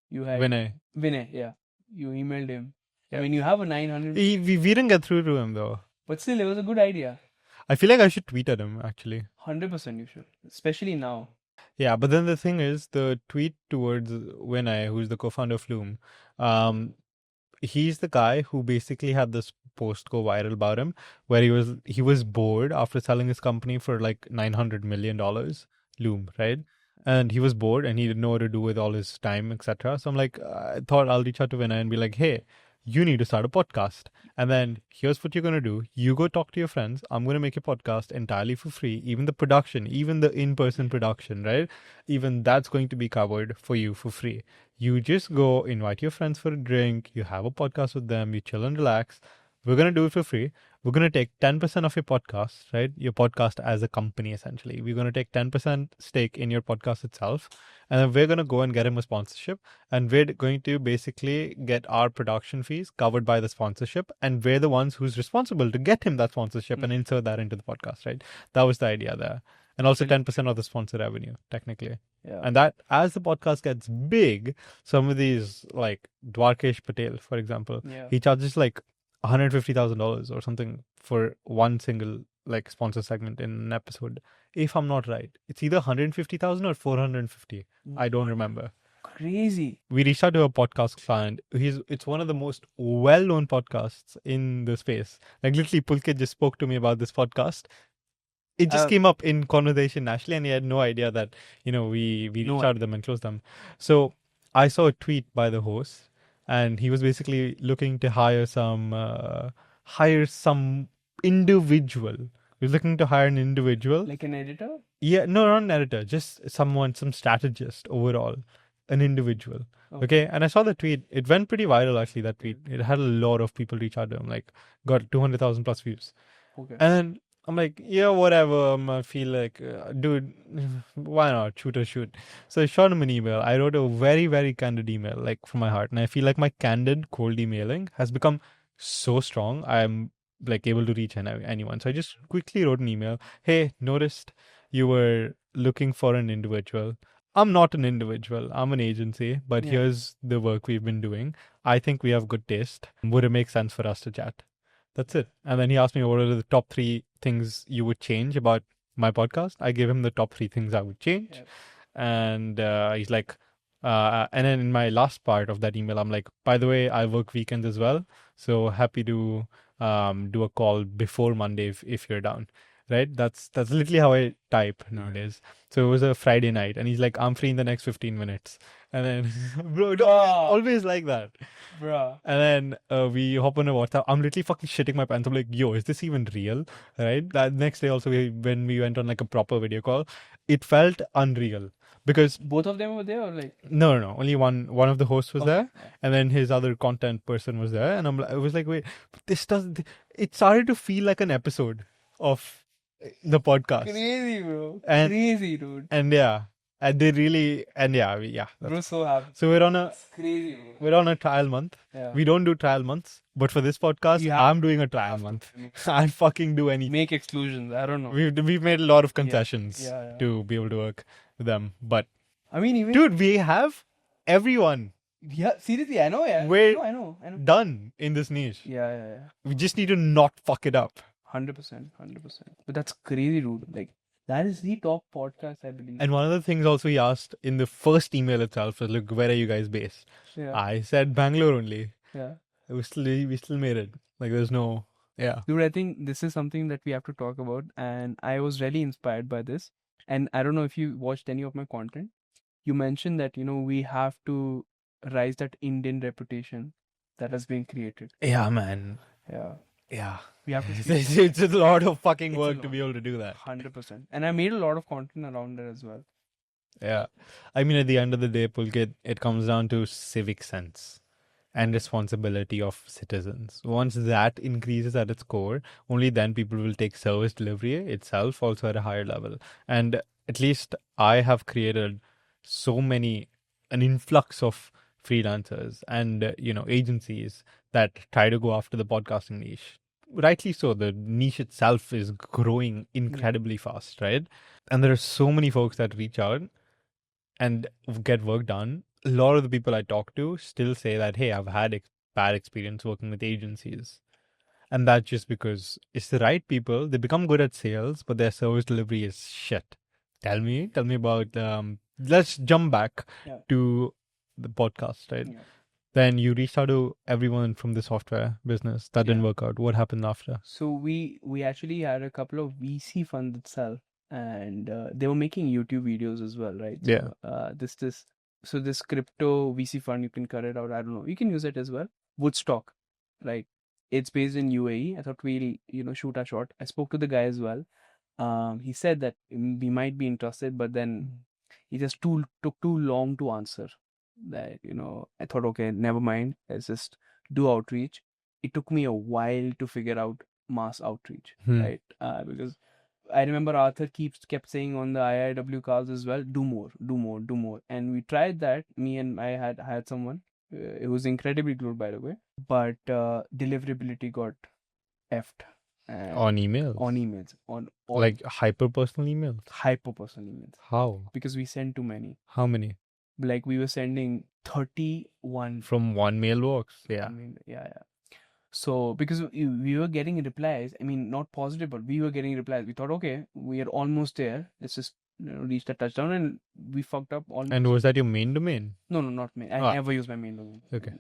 you had. Vinay, yeah. You emailed him. Yeah. I mean, you have a 900. We didn't get through to him, though. But still, it was a good idea. I feel like I should tweet at him, actually. 100% you should. Especially now. Yeah, but then the thing is, the tweet towards Vinay, who's the co-founder of Loom, he's the guy who basically had this post go viral about him, where he was bored after selling his company for like $900 million, Loom, right? And he was bored and he didn't know what to do with all his time, etc. So I'm like, I thought I'll reach out to Vinay and be like, hey, you need to start a podcast. And then here's what you're going to do. You go talk to your friends. I'm going to make a podcast entirely for free. Even the production, even the in-person production, right? Even that's going to be covered for you for free. You just go invite your friends for a drink. You have a podcast with them. You chill and relax. We're going to do it for free. We're going to take 10% of your podcast, right? Your podcast as a company, essentially. We're going to take 10% stake in your podcast itself. And then we're going to go and get him a sponsorship. And we're going to basically get our production fees covered by the sponsorship. And we're the ones who's responsible to get him that sponsorship and insert that into the podcast, right? That was the idea there. And also 10% of the sponsor revenue, technically. Yeah. And that, as the podcast gets big, some of these, like Dwarkesh Patel, for example, he charges like $150,000 or something for one single like sponsor segment in an episode. If I'm not right, it's either 150,000 or 450. I don't remember. Crazy. We reached out to a podcast client. It's one of the most well-known podcasts in the space. Like literally, Pulkit just spoke to me about this podcast. It just came up in conversation naturally, and he had no idea that we reached out to them and closed them. So I saw a tweet by the host. And he was basically looking to hire some individual. He was looking to hire an individual. Like an editor? Yeah, no, not an editor. Just some strategist overall. An individual. Okay. And I saw the tweet. It went pretty viral, actually, that tweet. It had a lot of people reach out to him. Like, got 200,000 plus views. Okay. And I'm like, yeah, whatever. I feel like, dude, why not? Shoot. So I shot him an email. I wrote a very, very candid email, like from my heart. And I feel like my candid, cold emailing has become so strong. I'm like able to reach anyone. So I just quickly wrote an email. Hey, noticed you were looking for an individual. I'm not an individual. I'm an agency, but here's the work we've been doing. I think we have good taste. Would it make sense for us to chat? That's it. And then he asked me what are the top 3 things you would change about my podcast. I gave him the top 3 things I would change. Yep. And he's like, and then in my last part of that email, I'm like, by the way, I work weekends as well. So happy to do a call before Monday if you're down. Right? That's literally how I type nowadays. So it was a Friday night and he's like, I'm free in the next 15 minutes. And then, bro, always like that. Bro. And then we hop on a WhatsApp. I'm literally fucking shitting my pants. I'm like, yo, is this even real? Right? That next day also, when we went on like a proper video call, it felt unreal. Because both of them were there or like? No. Only one of the hosts was there. And then his other content person was there. And I was like, wait, it started to feel like an episode of the podcast. Crazy, bro. Crazy, dude. And yeah. And they really, and yeah. Bro, so happy. So we're on a It's crazy, bro. we're on a trial month. Yeah. We don't do trial months, but for this podcast, You have- I'm doing a trial have to. month. I'll fucking do anything. Make exclusions. I don't know. We've made a lot of concessions Yeah. to be able to work with them. But I mean, even dude, we have everyone yeah, seriously, I know. Yeah, We're- I know. done in this niche. Yeah. We just need to not fuck it up. 100%. But that's crazy, dude. Like that is the top podcast, I believe. And one of the things also he asked in the first email itself was, look, where are you guys based? Yeah. I said Bangalore only. Yeah. We still made it. Like there's no, yeah. Dude, I think this is something that we have to talk about, and I was really inspired by this. And I don't know if you watched any of my content. You mentioned that we have to rise that Indian reputation that has been created. Yeah, man. Yeah. We have to It's a lot of fucking It's a work to lot. be able to do that. 100%. And I made a lot of content around it as well. Yeah. I mean, at the end of the day, Pulkit, it comes down to civic sense and responsibility of citizens. Once that increases at its core, only then people will take service delivery itself also at a higher level. And at least I have created an influx of freelancers and agencies that try to go after the podcasting niche. Rightly so, the niche itself is growing incredibly fast, right? And there are so many folks that reach out and get work done. A lot of the people I talk to still say that, hey, I've had bad experience working with agencies. And that's just because it's the right people. They become good at sales, but their service delivery is shit. Tell me about, let's jump back to the podcast, right? Yeah. Then you reached out to everyone from the software business. That didn't work out. What happened after? So we actually had a couple of VC funds itself, and they were making YouTube videos as well, right? Yeah. So this crypto VC fund, you can cut it out. I don't know. You can use it as well. Woodstock, right? It's based in UAE. I thought we'll shoot a shot. I spoke to the guy as well. He said that we might be interested, but then he just took too long to answer. That I thought, okay, never mind. Let's just do outreach. It took me a while to figure out mass outreach, right? Because I remember Arthur kept saying on the IIW calls as well, do more. And we tried that. Me and I had someone. It was incredibly good, by the way. But deliverability got effed. On emails? On emails. On like hyper-personal emails? Hyper-personal emails. How? Because we sent too many. How many? Like we were sending 31 from one mailbox. Yeah. So because we were getting replies, I mean not positive, but we were getting replies. We thought, okay, we are almost there. Let's just reach the touchdown, and we fucked up almost. And was that your main domain? No, not main. I never use my main domain. Okay.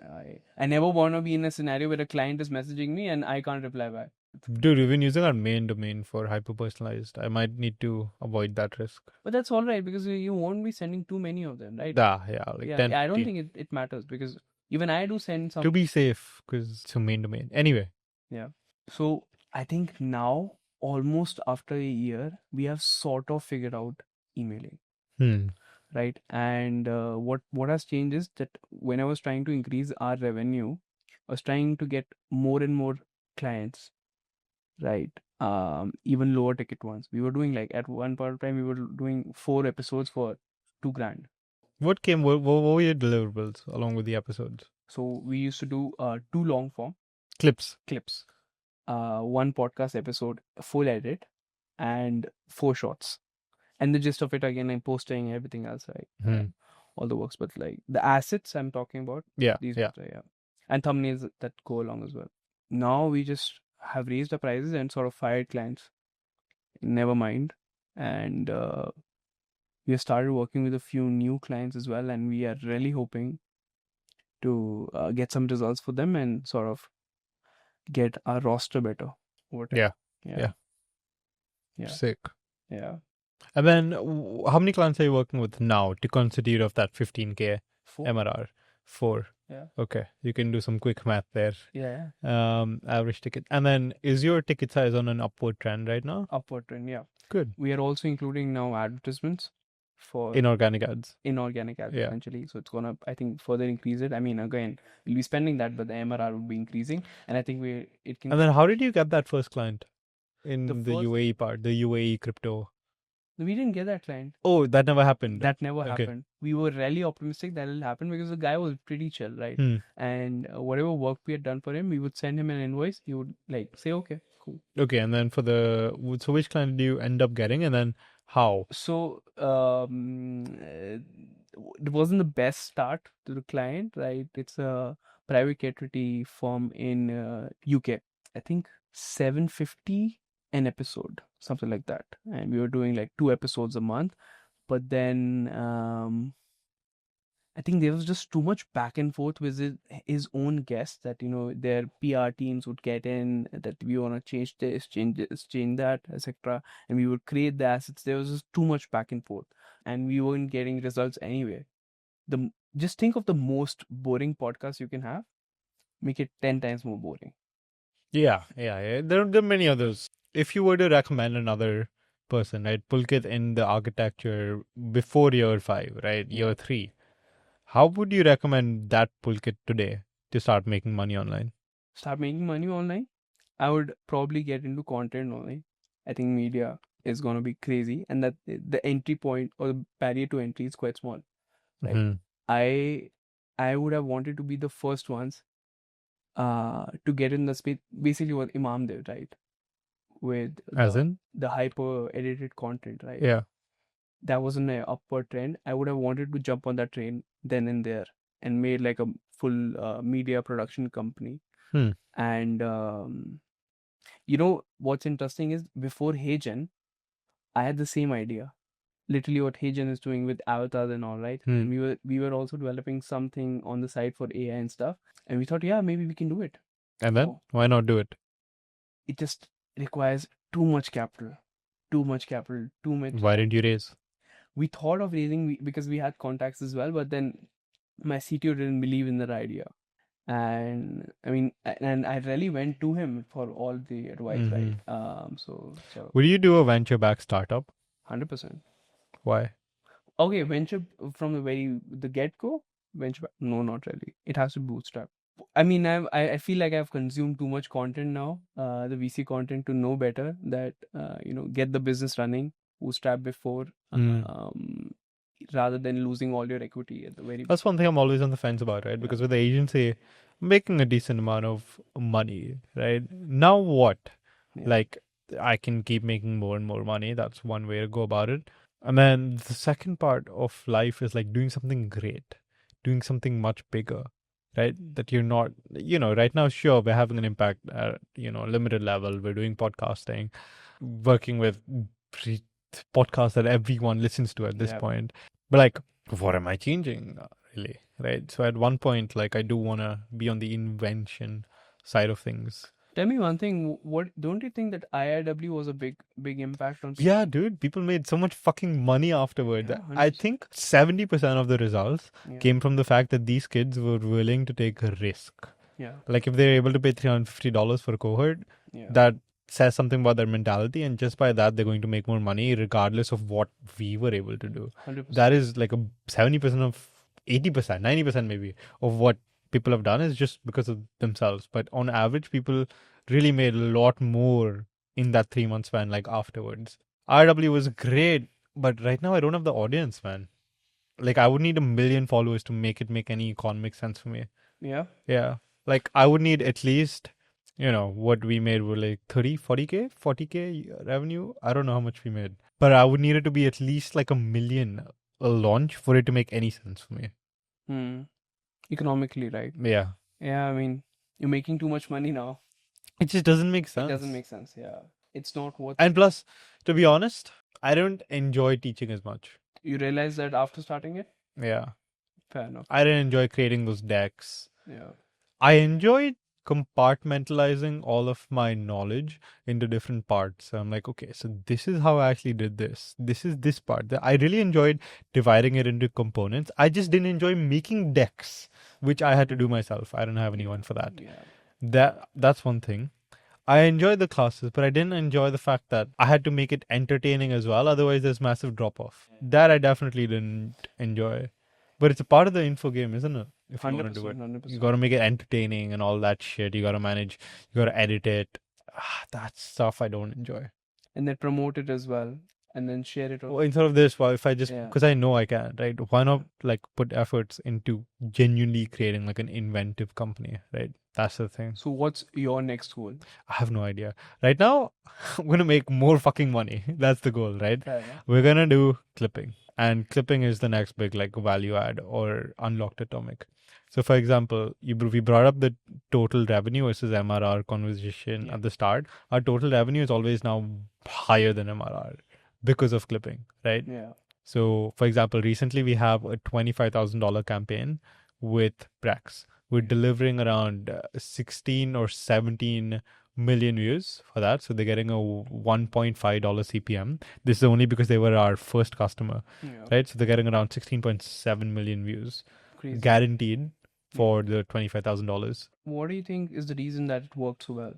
I never want to be in a scenario where a client is messaging me and I can't reply back. Dude, we've been using our main domain for hyper-personalized. I might need to avoid that risk. But that's all right, because you won't be sending too many of them, right? Like 10, I don't think it matters, because even I do send some. To be safe, because it's a main domain. Anyway. Yeah. So I think now, almost after a year, we have sort of figured out emailing. Right? And what has changed is that when I was trying to increase our revenue, I was trying to get more and more clients. Right. Even lower ticket ones. We were doing, like, at one point of time, we were doing 4 episodes for $2,000. What were your deliverables along with the episodes? So we used to do 2 long form clips. 1 podcast episode, full edit, and 4 shots. And the gist of it, again, I'm posting everything else, right? All the works, but like the assets I'm talking about. These ones, and thumbnails that go along as well. Now we just have raised the prices and sort of fired clients. Never mind. And we have started working with a few new clients as well, and we are really hoping to get some results for them and sort of get our roster better over time. Yeah. Sick. Yeah. And then how many clients are you working with now to constitute of that 15K 4. MRR? 4. Yeah. Okay. You can do some quick math there. Yeah. Average ticket. And then is your ticket size on an upward trend right now? Upward trend, yeah. Good. We are also including now advertisements for inorganic ads. Essentially. So it's going to, I think, further increase it. I mean, again, we'll be spending that, but the MRR will be increasing. And I think it can. And then how did you get that first client in the UAE part, the UAE crypto? We didn't get that client. Oh, that never happened. That never Okay. happened. We were really optimistic that it'll happen because the guy was pretty chill, right? Hmm. And whatever work we had done for him, we would send him an invoice. He would like say, okay, cool. Okay, and then so which client do you end up getting, and then how? So it wasn't the best start to the client, right? It's a private equity firm in UK. I think 750 an episode, something like that. And we were doing like 2 episodes a month. But then I think there was just too much back and forth with his own guests that, their PR teams would get in that we want to change this, change this, change that, etc. And we would create the assets. There was just too much back and forth, and we weren't getting results anyway. Just think of the most boring podcast you can have, make it 10 times more boring. Yeah. There are many others. If you were to recommend another person, right, Pulkit in the architecture before year 5, right, year 3, how would you recommend that Pulkit today to start making money online? Start making money online. I would probably get into content only. I think media is going to be crazy, and that the entry point or the barrier to entry is quite small. Right? Mm-hmm. I would have wanted to be the first ones to get in the space. Basically, what Imam did, right? With As in? the hyper edited content, right? Yeah. That was an upward trend. I would have wanted to jump on that train then and there and made like a full media production company. And what's interesting is before HeyGen, I had the same idea. Literally what HeyGen is doing with avatars and all, right? And we were also developing something on the side for AI and stuff. And we thought, yeah, maybe we can do it. And then why not do it? It just requires too much capital. Too much capital. Too much. Why didn't you raise? We thought of raising because we had contacts as well, but then my CTO didn't believe in that idea. And I mean, and I really went to him for all the advice, right? So Would you do a venture-backed startup? 100%. Why? Okay, venture from the get-go, venture. No, not really. It has to bootstrap. I mean, I feel like I've consumed too much content now, the VC content, to know better that get the business running, bootstrap before, rather than losing all your equity at the very. That's one thing I'm always on the fence about, right? Because with the agency, making a decent amount of money, right? Now what? Yeah. Like, I can keep making more and more money. That's one way to go about it. And then the second part of life is like doing something great, doing something much bigger, right? That you're not, right now, sure, we're having an impact at, limited level. We're doing podcasting, working with podcasts that everyone listens to at this point. But like, what am I changing, really? Right? So at one point, like, I do want to be on the invention side of things. Tell me one thing. What don't you think that IIW was a big impact on? Yeah, dude, people made so much fucking money afterward. Yeah, I think 70% of the results came from the fact that these kids were willing to take a risk. Yeah. Like if they're able to pay $350 for a cohort, that says something about their mentality, and just by that they're going to make more money regardless of what we were able to do. 100%. That is like a 70% of 80%, 90% maybe of what people have done is just because of themselves. But on average, people really made a lot more in that 3 month span, like afterwards. RW was great, but right now I don't have the audience, man. Like I would need 1 million followers to make it make any economic sense for me. Yeah. Yeah. Like I would need at least, what we made were like 30, 40K, 40K revenue. I don't know how much we made, but I would need it to be at least like 1 million a launch for it to make any sense for me. Economically, right? Yeah. Yeah, I mean, you're making too much money now. It just doesn't make sense. It doesn't make sense, yeah. It's not worth. And plus, to be honest, I don't enjoy teaching as much. You realize that after starting it? Yeah. Fair enough. I didn't enjoy creating those decks. Yeah. I enjoyed compartmentalizing all of my knowledge into different parts. So I'm like, okay, so this is how I actually did this. This is this part. I really enjoyed dividing it into components. I just didn't enjoy making decks, which I had to do myself. I don't have anyone for that. Yeah. That's one thing. I enjoyed the classes, but I didn't enjoy the fact that I had to make it entertaining as well. Otherwise, there's massive drop off. That I definitely didn't enjoy. But it's a part of the info game, isn't it? If you want to do it, 100%. you got to make it entertaining and all that shit. You got to manage, you got to edit it. That stuff I don't enjoy. And then promote it as well. and then share it. Well, instead of this, well, if I just, because I know I can, right? Why not like put efforts into genuinely creating like an inventive company, right? That's the thing. So what's your next goal? I have no idea. Right now, I'm gonna make more fucking money. That's the goal, right? Fair enough. We're gonna do clipping, and clipping is the next big like value add or unlocked atomic. So, for example, we brought up the total revenue versus MRR conversation at the start. Our total revenue is always now higher than MRR because of clipping, right? Yeah. So, for example, recently we have a $25,000 campaign with Brex. We're delivering around 16 or 17 million views for that. So they're getting a $1.5 CPM. This is only because they were our first customer, right? So they're getting around 16.7 million views. Crazy. Guaranteed for the $25,000. What do you think is the reason that it worked so well?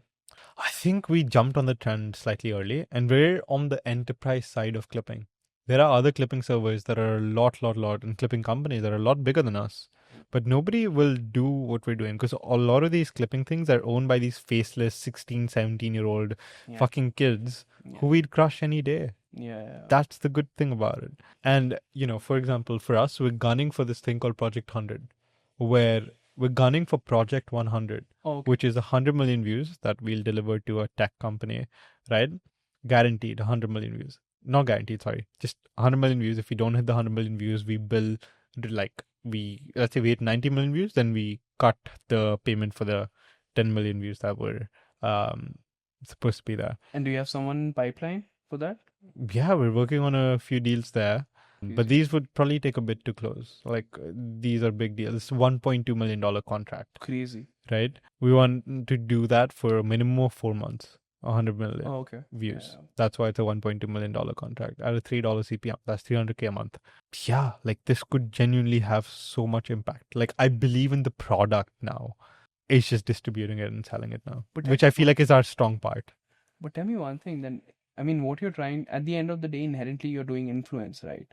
I think we jumped on the trend slightly early, and we're on the enterprise side of clipping. There are other clipping servers that are a lot, and clipping companies that are a lot bigger than us. But nobody will do what we're doing because a lot of these clipping things are owned by these faceless 16, 17-year-old fucking kids who we'd crush any day. Yeah. That's the good thing about it. And, for example, for us, we're gunning for this thing called Project 100, where we're gunning for Project 100, which is 100 million views that we'll deliver to a tech company, right? Guaranteed 100 million views. Not guaranteed, sorry. Just 100 million views. If we don't hit the 100 million views, we bill, let's say we hit 90 million views, then we cut the payment for the 10 million views that were supposed to be there. And do you have someone in pipeline for that? Yeah, we're working on a few deals there. But these would probably take a bit to close. Like, these are big deals. It's $1.2 million contract. Crazy. Right? We want to do that for a minimum of 4 months. 100 million views. Yeah. That's why it's a $1.2 million contract. At a $3 CPM, that's $300K a month. Yeah, like this could genuinely have so much impact. Like, I believe in the product now. It's just distributing it and selling it now. Which I feel like is our strong part. But tell me one thing then. I mean, what you're trying, at the end of the day, inherently you're doing influence, right?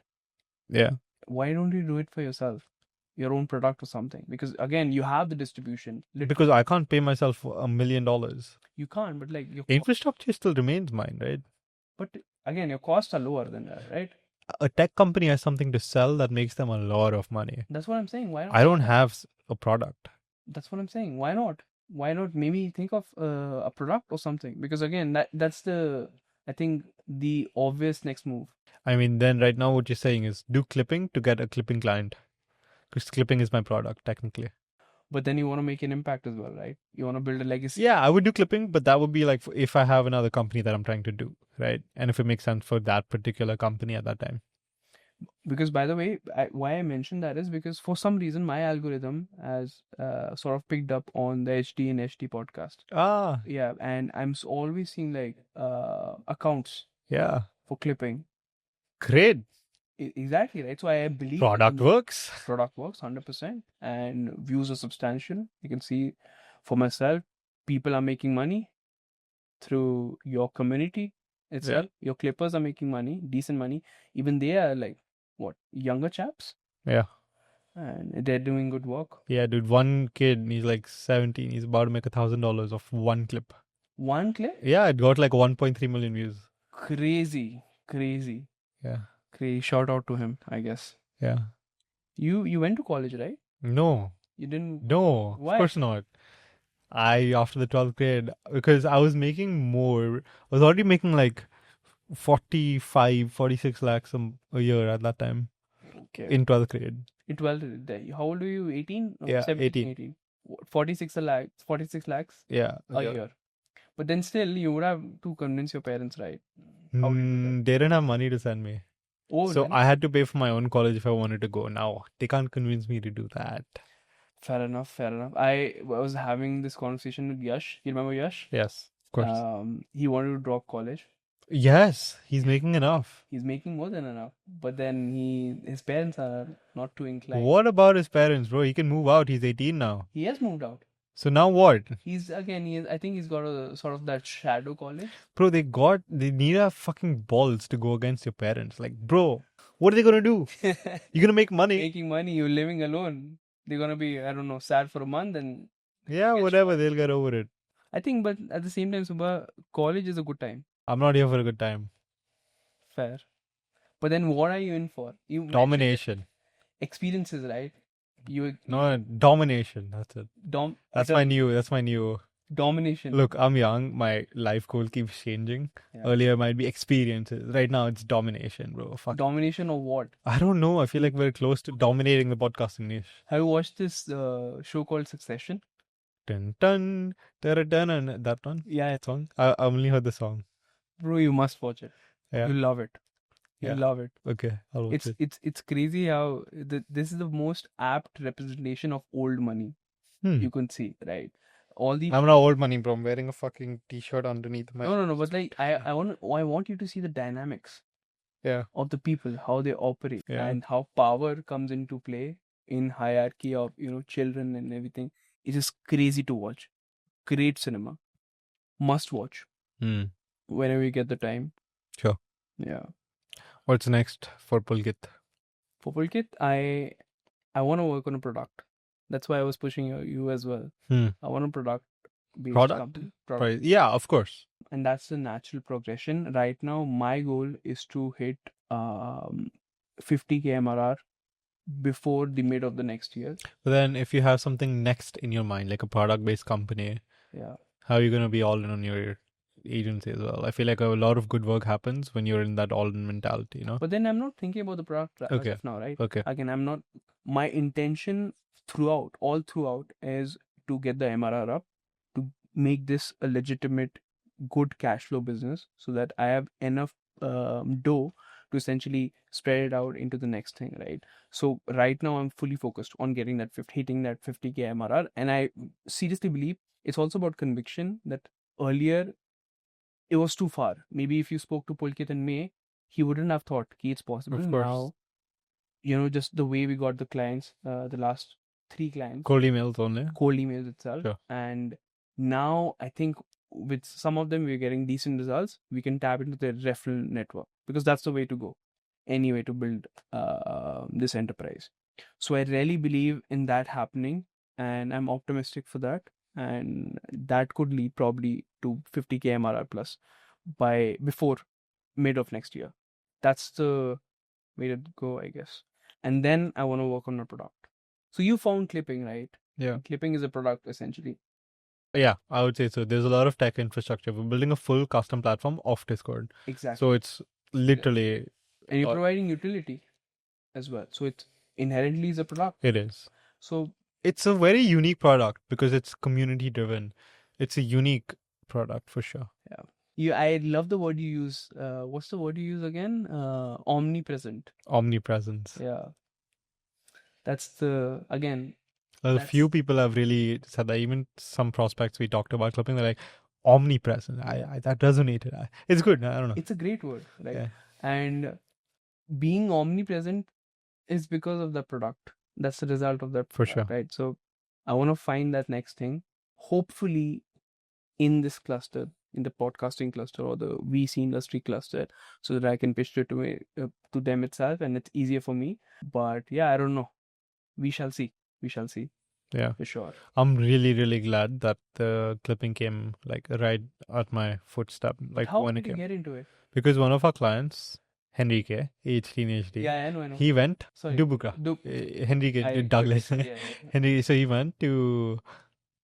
Yeah. Why don't you do it for yourself? Your own product or something? Because again, you have the distribution. Because I can't pay myself $1 million. You can't, but like your infrastructure still remains mine, right? But again, your costs are lower than that, right? A tech company has something to sell that makes them a lot of money. That's what I'm saying. Why not? I don't have a product. That's what I'm saying. Why not? Why not maybe think of a product or something? Because again, that's I think the obvious next move. I mean, then right now what you're saying is do clipping to get a clipping client. Because clipping is my product, technically. But then you want to make an impact as well, right? You want to build a legacy. Yeah, I would do clipping, but that would be like if I have another company that I'm trying to do, right? And if it makes sense for that particular company at that time. Because by the way, why I mentioned that is because for some reason my algorithm has sort of picked up on the HD and HD podcast. Yeah, and I'm always seeing like accounts. Yeah. For clipping. Great. Exactly, right? So I believe product works. Product works 100%, and views are substantial. You can see for myself, people are making money through your community itself. Yeah. Your clippers are making money, decent money. Even they are like younger chaps. Yeah. And they're doing good work. Yeah, dude. One kid, he's like 17. He's about to make $1,000 off one clip. One clip? Yeah, it got like 1.3 million views. Crazy. Yeah. Crazy. Shout out to him, I guess. Yeah. You went to college, right? No. You didn't? No. Why? Of course not. After the 12th grade, because I was making more. I was already making like 46 lakhs a year at that time. Okay. In 12th grade. In 12th grade. How old are you? 18? No, yeah, 17, 18. 46 lakhs? Yeah. A year. But then still, you would have to convince your parents, right? How did you do that? They didn't have money to send me. Oh, so then? I had to pay for my own college if I wanted to go. Now, they can't convince me to do that. Fair enough. I was having this conversation with Yash. You remember Yash? Yes, of course. He wanted to drop college. Yes, he's making enough. He's making more than enough. But then his parents are not too inclined. What about his parents, bro? He can move out. He's 18 now. He has moved out. So now what? I think he's got a sort of that shadow college. Bro, they need a fucking balls to go against your parents. Like, bro, what are they gonna do? You're gonna make money. Making money, you're living alone. They're gonna be, I don't know, sad for a month and... Yeah, whatever, they'll get over it. I think, but at the same time, Subah, college is a good time. I'm not here for a good time. Fair. But then what are you in for? You mentioned Domination. experiences, right? No, domination. That's it. That's my new. Domination. Look, I'm young. My life goal keeps changing. Yeah. Earlier might be experiences. Right now it's domination, bro. Fuck. Domination of what? I don't know. I feel like we're close to dominating the podcasting niche. Have you watched this show called Succession? Dun dun dun dun dun. That one. Yeah. Song. I only heard the song. Bro, you must watch it. Yeah. You'll love it. You'll love it. Okay, I'll watch it. It's crazy how this is the most apt representation of old money you can see, right? All these. I'm not old money, bro. I'm wearing a fucking t-shirt underneath my. No. But like I want you to see the dynamics. Yeah. Of the people, how they operate, and how power comes into play in hierarchy of children and everything. It is crazy to watch. Great cinema. Must watch. Whenever you get the time. Sure. Yeah. What's next for Pulkit? For Pulkit, I want to work on a product. That's why I was pushing you as well. I want a product-based company. Product. Yeah, of course. And that's the natural progression. Right now, my goal is to hit 50K MRR before the mid of the next year. But then if you have something next in your mind, like a product-based company, how are you going to be all in on your agency as well? I feel like a lot of good work happens when you're in that all-in mentality, you know? But then I'm not thinking about the product as of now, right? Okay. Again, I'm not... My intention all throughout, is to get the MRR up, to make this a legitimate, good cash flow business, so that I have enough dough to essentially spread it out into the next thing, right? So right now I'm fully focused on getting that hitting that 50K MRR, and I seriously believe it's also about conviction that earlier it was too far. Maybe if you spoke to Pulkit in May, he wouldn't have thought it's possible. Of course. Now, just the way we got the clients, the last 3 clients. Cold emails only. Cold emails itself. Sure. And now I think with some of them we're getting decent results. We can tap into their referral network, because that's the way to go. Any way to build this enterprise. So I really believe in that happening, and I'm optimistic for that. And that could lead probably to 50K MRR plus before mid of next year. That's the way to go, I guess. And then I want to work on a product. So you found clipping, right? Yeah. Clipping is a product essentially. Yeah, I would say so. There's a lot of tech infrastructure. We're building a full custom platform off Discord. Exactly. So it's literally... And you're providing utility as well. So it inherently is a product. It is. So it's a very unique product because it's community driven. It's a unique product for sure. Yeah. I love the word you use. What's the word you use again? Omnipresent. Omnipresence. Yeah. That's the, again. A few people have really said that. Even some prospects we talked about clipping, they're like, omnipresent. That resonated. It's good. I don't know. It's a great word, right? Yeah. And being omnipresent is because of the product. That's the result of that product, for sure. Right? So I want to find that next thing. Hopefully in this cluster, in the podcasting cluster or the VC industry cluster, so that I can pitch it to them itself, and it's easier for me. But yeah, I don't know. We shall see. Yeah, for sure. I'm really, really glad that the clipping came like right at my footstep. Like, how when did it came. You get into it? Because one of our clients, Henrique, HD. Yeah, I know. He went Henrique Douglas. Henrique, so he went to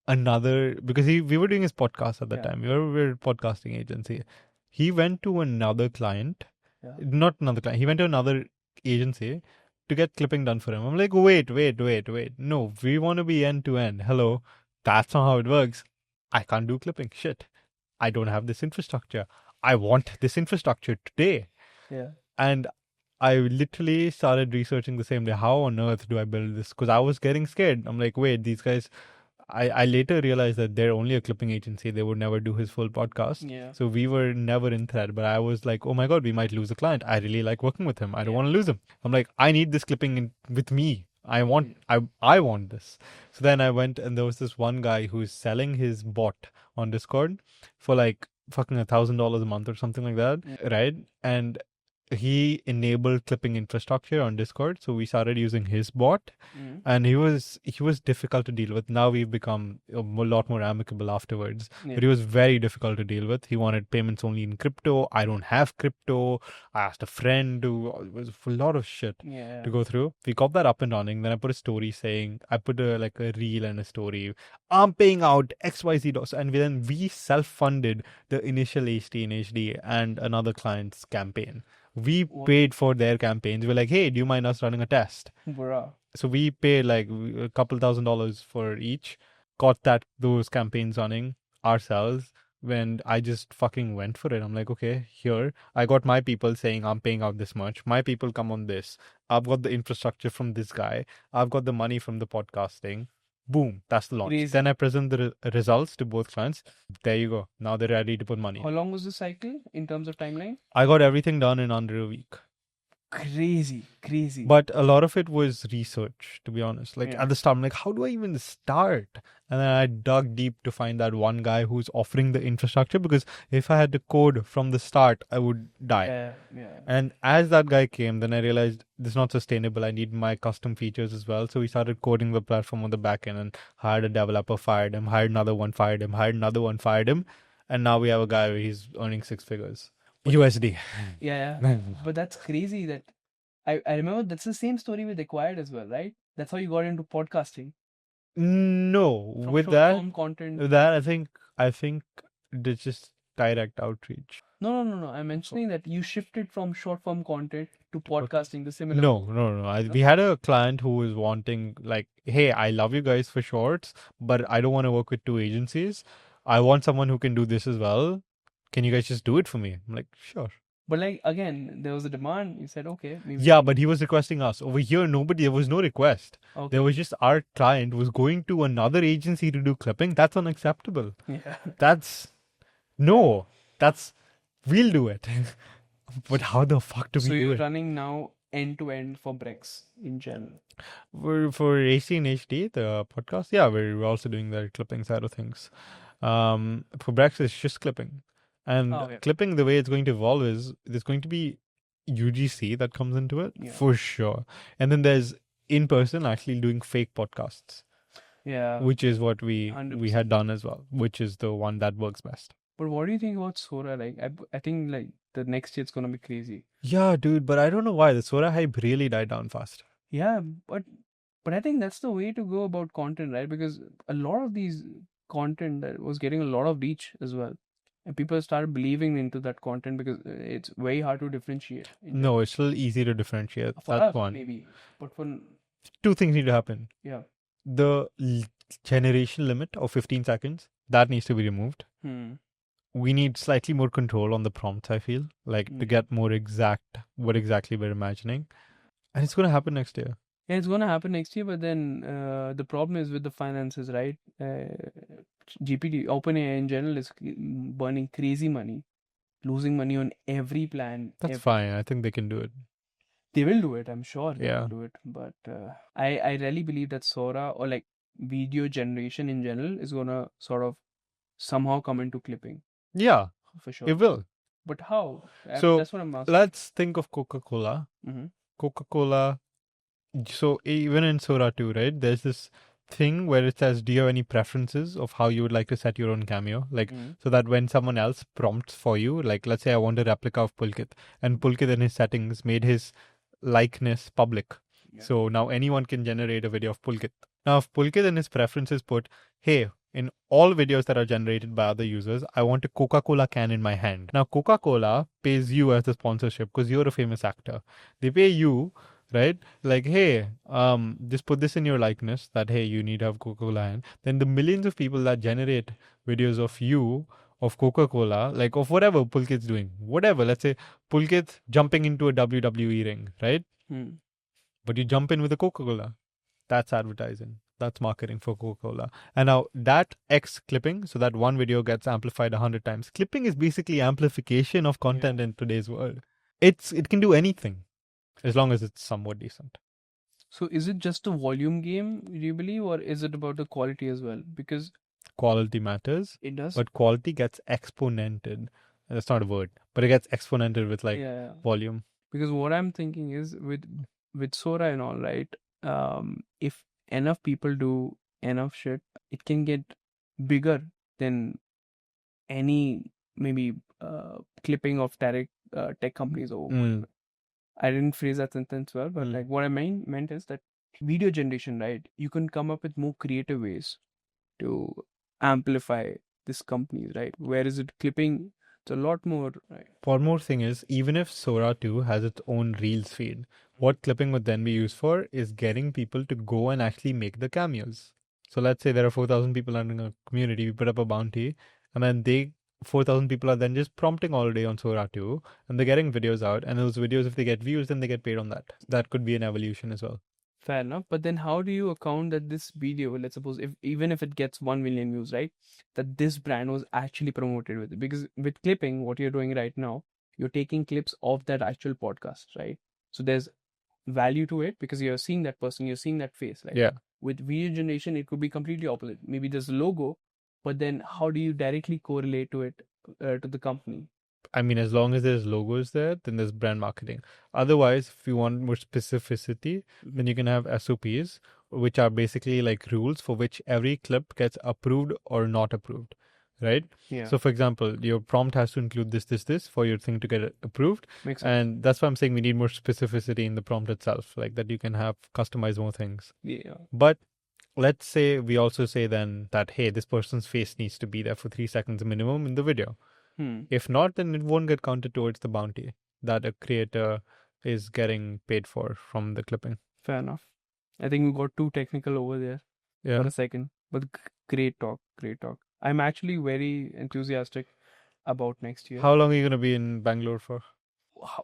another, because we were doing his podcast at that time. We were a podcasting agency. He went to another client, not another client. He went to another agency to get clipping done for him. I'm like, wait. No, we want to be end to end. Hello, that's not how it works. I can't do clipping. Shit, I don't have this infrastructure. I want this infrastructure today. Yeah. And I literally started researching the same day. How on earth do I build this? Because I was getting scared. I'm like, wait, these guys... I later realized that they're only a clipping agency. They would never do his full podcast. Yeah. So we were never in thread. But I was like, oh my God, we might lose a client. I really like working with him. I don't want to lose him. I'm like, I need this clipping with me. I want this. So then I went, and there was this one guy who's selling his bot on Discord for like fucking $1,000 a month or something like that. Yeah. Right? And he enabled clipping infrastructure on Discord, so we started using his bot, and he was difficult to deal with. Now we've become a lot more amicable afterwards, but he was very difficult to deal with. He wanted payments only in crypto. I don't have crypto. I asked a friend who it was a lot of shit to go through. We got that up and running. Then I put a story saying, I put a reel and a story. I'm paying out XYZ dollars, and then we self-funded the initial HD and HD and another client's campaign. We paid for their campaigns. We're like, hey, do you mind us running a test? Bruh. So we paid like a couple $1,000s for each, got those campaigns running ourselves. When I just fucking went for it, I'm like, okay, here I got my people saying I'm paying out this much. My people come on this. I've got the infrastructure from this guy. I've got the money from the podcasting. Boom, that's the launch. Crazy. Then I present the results to both clients. There you go. Now they're ready to put money. How long was the cycle in terms of timeline? I got everything done in under a week. Crazy. But a lot of it was research, to be honest. Like at the start, I'm like, how do I even start? And then I dug deep to find that one guy who's offering the infrastructure, because if I had to code from the start, I would die. And as that guy came, then I realized this is not sustainable. I need my custom features as well. So we started coding the platform on the back end and hired a developer, fired him, hired another one, fired him, hired another one, fired him. And now we have a guy where he's earning 6 figures. USD. But that's crazy that I remember that's the same story with Acquired as well, right? That's how you got into podcasting. No, From with short-form content. With that, I think it's just direct outreach. No. I'm mentioning that you shifted from short-form content to podcasting, the similar. No. We had a client who was wanting, like, hey, I love you guys for shorts, but I don't want to work with 2 agencies. I want someone who can do this as well. Can you guys just do it for me? I'm like, sure. But like, again, there was a demand. You said, okay. Maybe. Yeah, but he was requesting us. Over here, there was no request. Okay. There was just our client was going to another agency to do clipping. That's unacceptable. We'll do it. But how the fuck do we do it? So you're running now end-to-end for Brex in general? For AC and HD, the podcast, yeah, we're also doing the clipping side of things. For Brex, it's just clipping. And clipping, the way it's going to evolve is there's going to be UGC that comes into it, for sure. And then there's in-person actually doing fake podcasts. Yeah. Which is what we had done as well, which is the one that works best. But what do you think about Sora? Like, I think like the next year it's gonna be crazy. Yeah, dude, but I don't know why the Sora hype really died down fast. Yeah, but I think that's the way to go about content, right? Because a lot of these content that was getting a lot of reach as well. And people started believing into that content because it's very hard to differentiate. No, it's still easy to differentiate. For That's us, one. Maybe. But for 2 things need to happen. Yeah. The generation limit of 15 seconds, that needs to be removed. We need slightly more control on the prompts, I feel. Like to get more exact what exactly we're imagining. And it's going to happen next year. Yeah, it's going to happen next year, but then the problem is with the finances, right? GPT, OpenAI in general is burning crazy money, losing money on every plan. That's fine. I think they can do it. They will do it. I'm sure they will do it. But I really believe that Sora or like video generation in general is going to sort of somehow come into clipping. Yeah, for sure. It will. But how? So that's what I'm asking. Let's think of Coca-Cola. Coca-Cola. So even in Sora 2, right? There's this thing where it says, do you have any preferences of how you would like to set your own cameo? Like, so that when someone else prompts for you, like, let's say I want a replica of Pulkit, and Pulkit in his settings made his likeness public. So now anyone can generate a video of Pulkit. Now, if Pulkit in his preferences put, hey, in all videos that are generated by other users, I want a Coca-Cola can in my hand. Now, Coca-Cola pays you as the sponsorship because you're a famous actor. They pay you, right? Like, hey, just put this in your likeness that, hey, you need to have Coca-Cola. And then the millions of people that generate videos of you, of Coca-Cola, like of whatever Pulkit's doing, whatever. Let's say Pulkit jumping into a WWE ring, right? But you jump in with a Coca-Cola. That's advertising. That's marketing for Coca-Cola. And now that X clipping, so that one video gets amplified 100 times. Clipping is basically amplification of content in today's world. It can do anything as long as it's somewhat decent. So is it just a volume game, do you believe, or is it about the quality as well? Because quality matters. It does. But quality gets exponented. That's not a word, but it gets exponented with volume. Because what I'm thinking is with Sora and all, right? If enough people do enough shit, it can get bigger than any maybe clipping of tech companies or whatever. I didn't phrase that sentence well, but like what I meant is that video generation, right? You can come up with more creative ways to amplify this companies, right? Whereas it clipping, it's a lot more, right? One more thing is, even if Sora 2 has its own Reels feed, what clipping would then be used for is getting people to go and actually make the cameos. So let's say there are 4,000 people in a community, we put up a bounty, and then 4,000 people are then just prompting all day on Sora 2, and they're getting videos out, and those videos, if they get views, then they get paid on that. That could be an evolution as well. Fair enough. But then how do you account that this video, let's suppose if even if it gets 1 million views, right? That this brand was actually promoted with it. Because with clipping, what you're doing right now, you're taking clips of that actual podcast, right? So there's value to it because you're seeing that person, you're seeing that face. Like Yeah. with video generation, it could be completely opposite. Maybe there's a logo, but then how do you directly correlate to it to the company? I mean, as long as there's logos there, then there's brand marketing. Otherwise, if you want more specificity, then you can have SOPs, which are basically like rules for which every clip gets approved or not approved, right? Yeah. So, for example, your prompt has to include this for your thing to get approved. Makes sense. And that's why I'm saying we need more specificity in the prompt itself, like that you can have customize more things. Yeah. But let's say we also say then that, hey, this person's face needs to be there for 3 seconds minimum in the video. If not, then it won't get counted towards the bounty that a creator is getting paid for from the clipping. Fair enough. I think we got too technical over there for a second. But great talk. I'm actually very enthusiastic about next year. How long are you going to be in Bangalore for?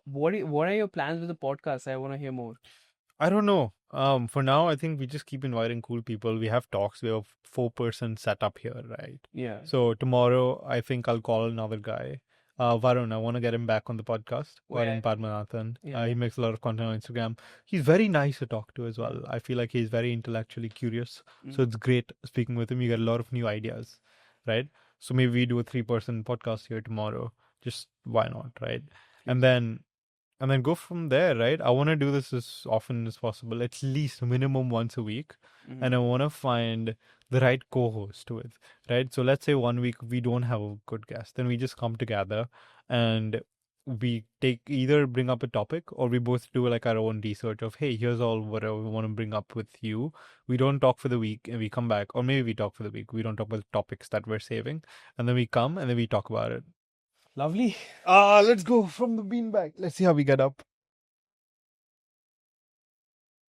What are your plans with the podcast? I want to hear more. I don't know. For now, I think we just keep inviting cool people. We have talks. We have 4-person setup here, right? Yeah. So tomorrow, I think I'll call another guy. Varun, I want to get him back on the podcast. Varun Padmanathan. He makes a lot of content on Instagram. He's very nice to talk to as well. I feel like he's very intellectually curious. So it's great speaking with him. You get a lot of new ideas, right? So maybe we do a 3-person podcast here tomorrow. Just why not, right? And then go from there, right? I want to do this as often as possible, at least minimum once a week. And I want to find the right co-host to it, right? So let's say 1 week we don't have a good guest, then we just come together and we either bring up a topic or we both do like our own research of, hey, here's all what I want to bring up with you. We don't talk for the week and we come back, or maybe we talk for the week. We don't talk about the topics that we're saving, and then we come and then we talk about it. Lovely. Let's go from the beanbag. Let's see how we get up.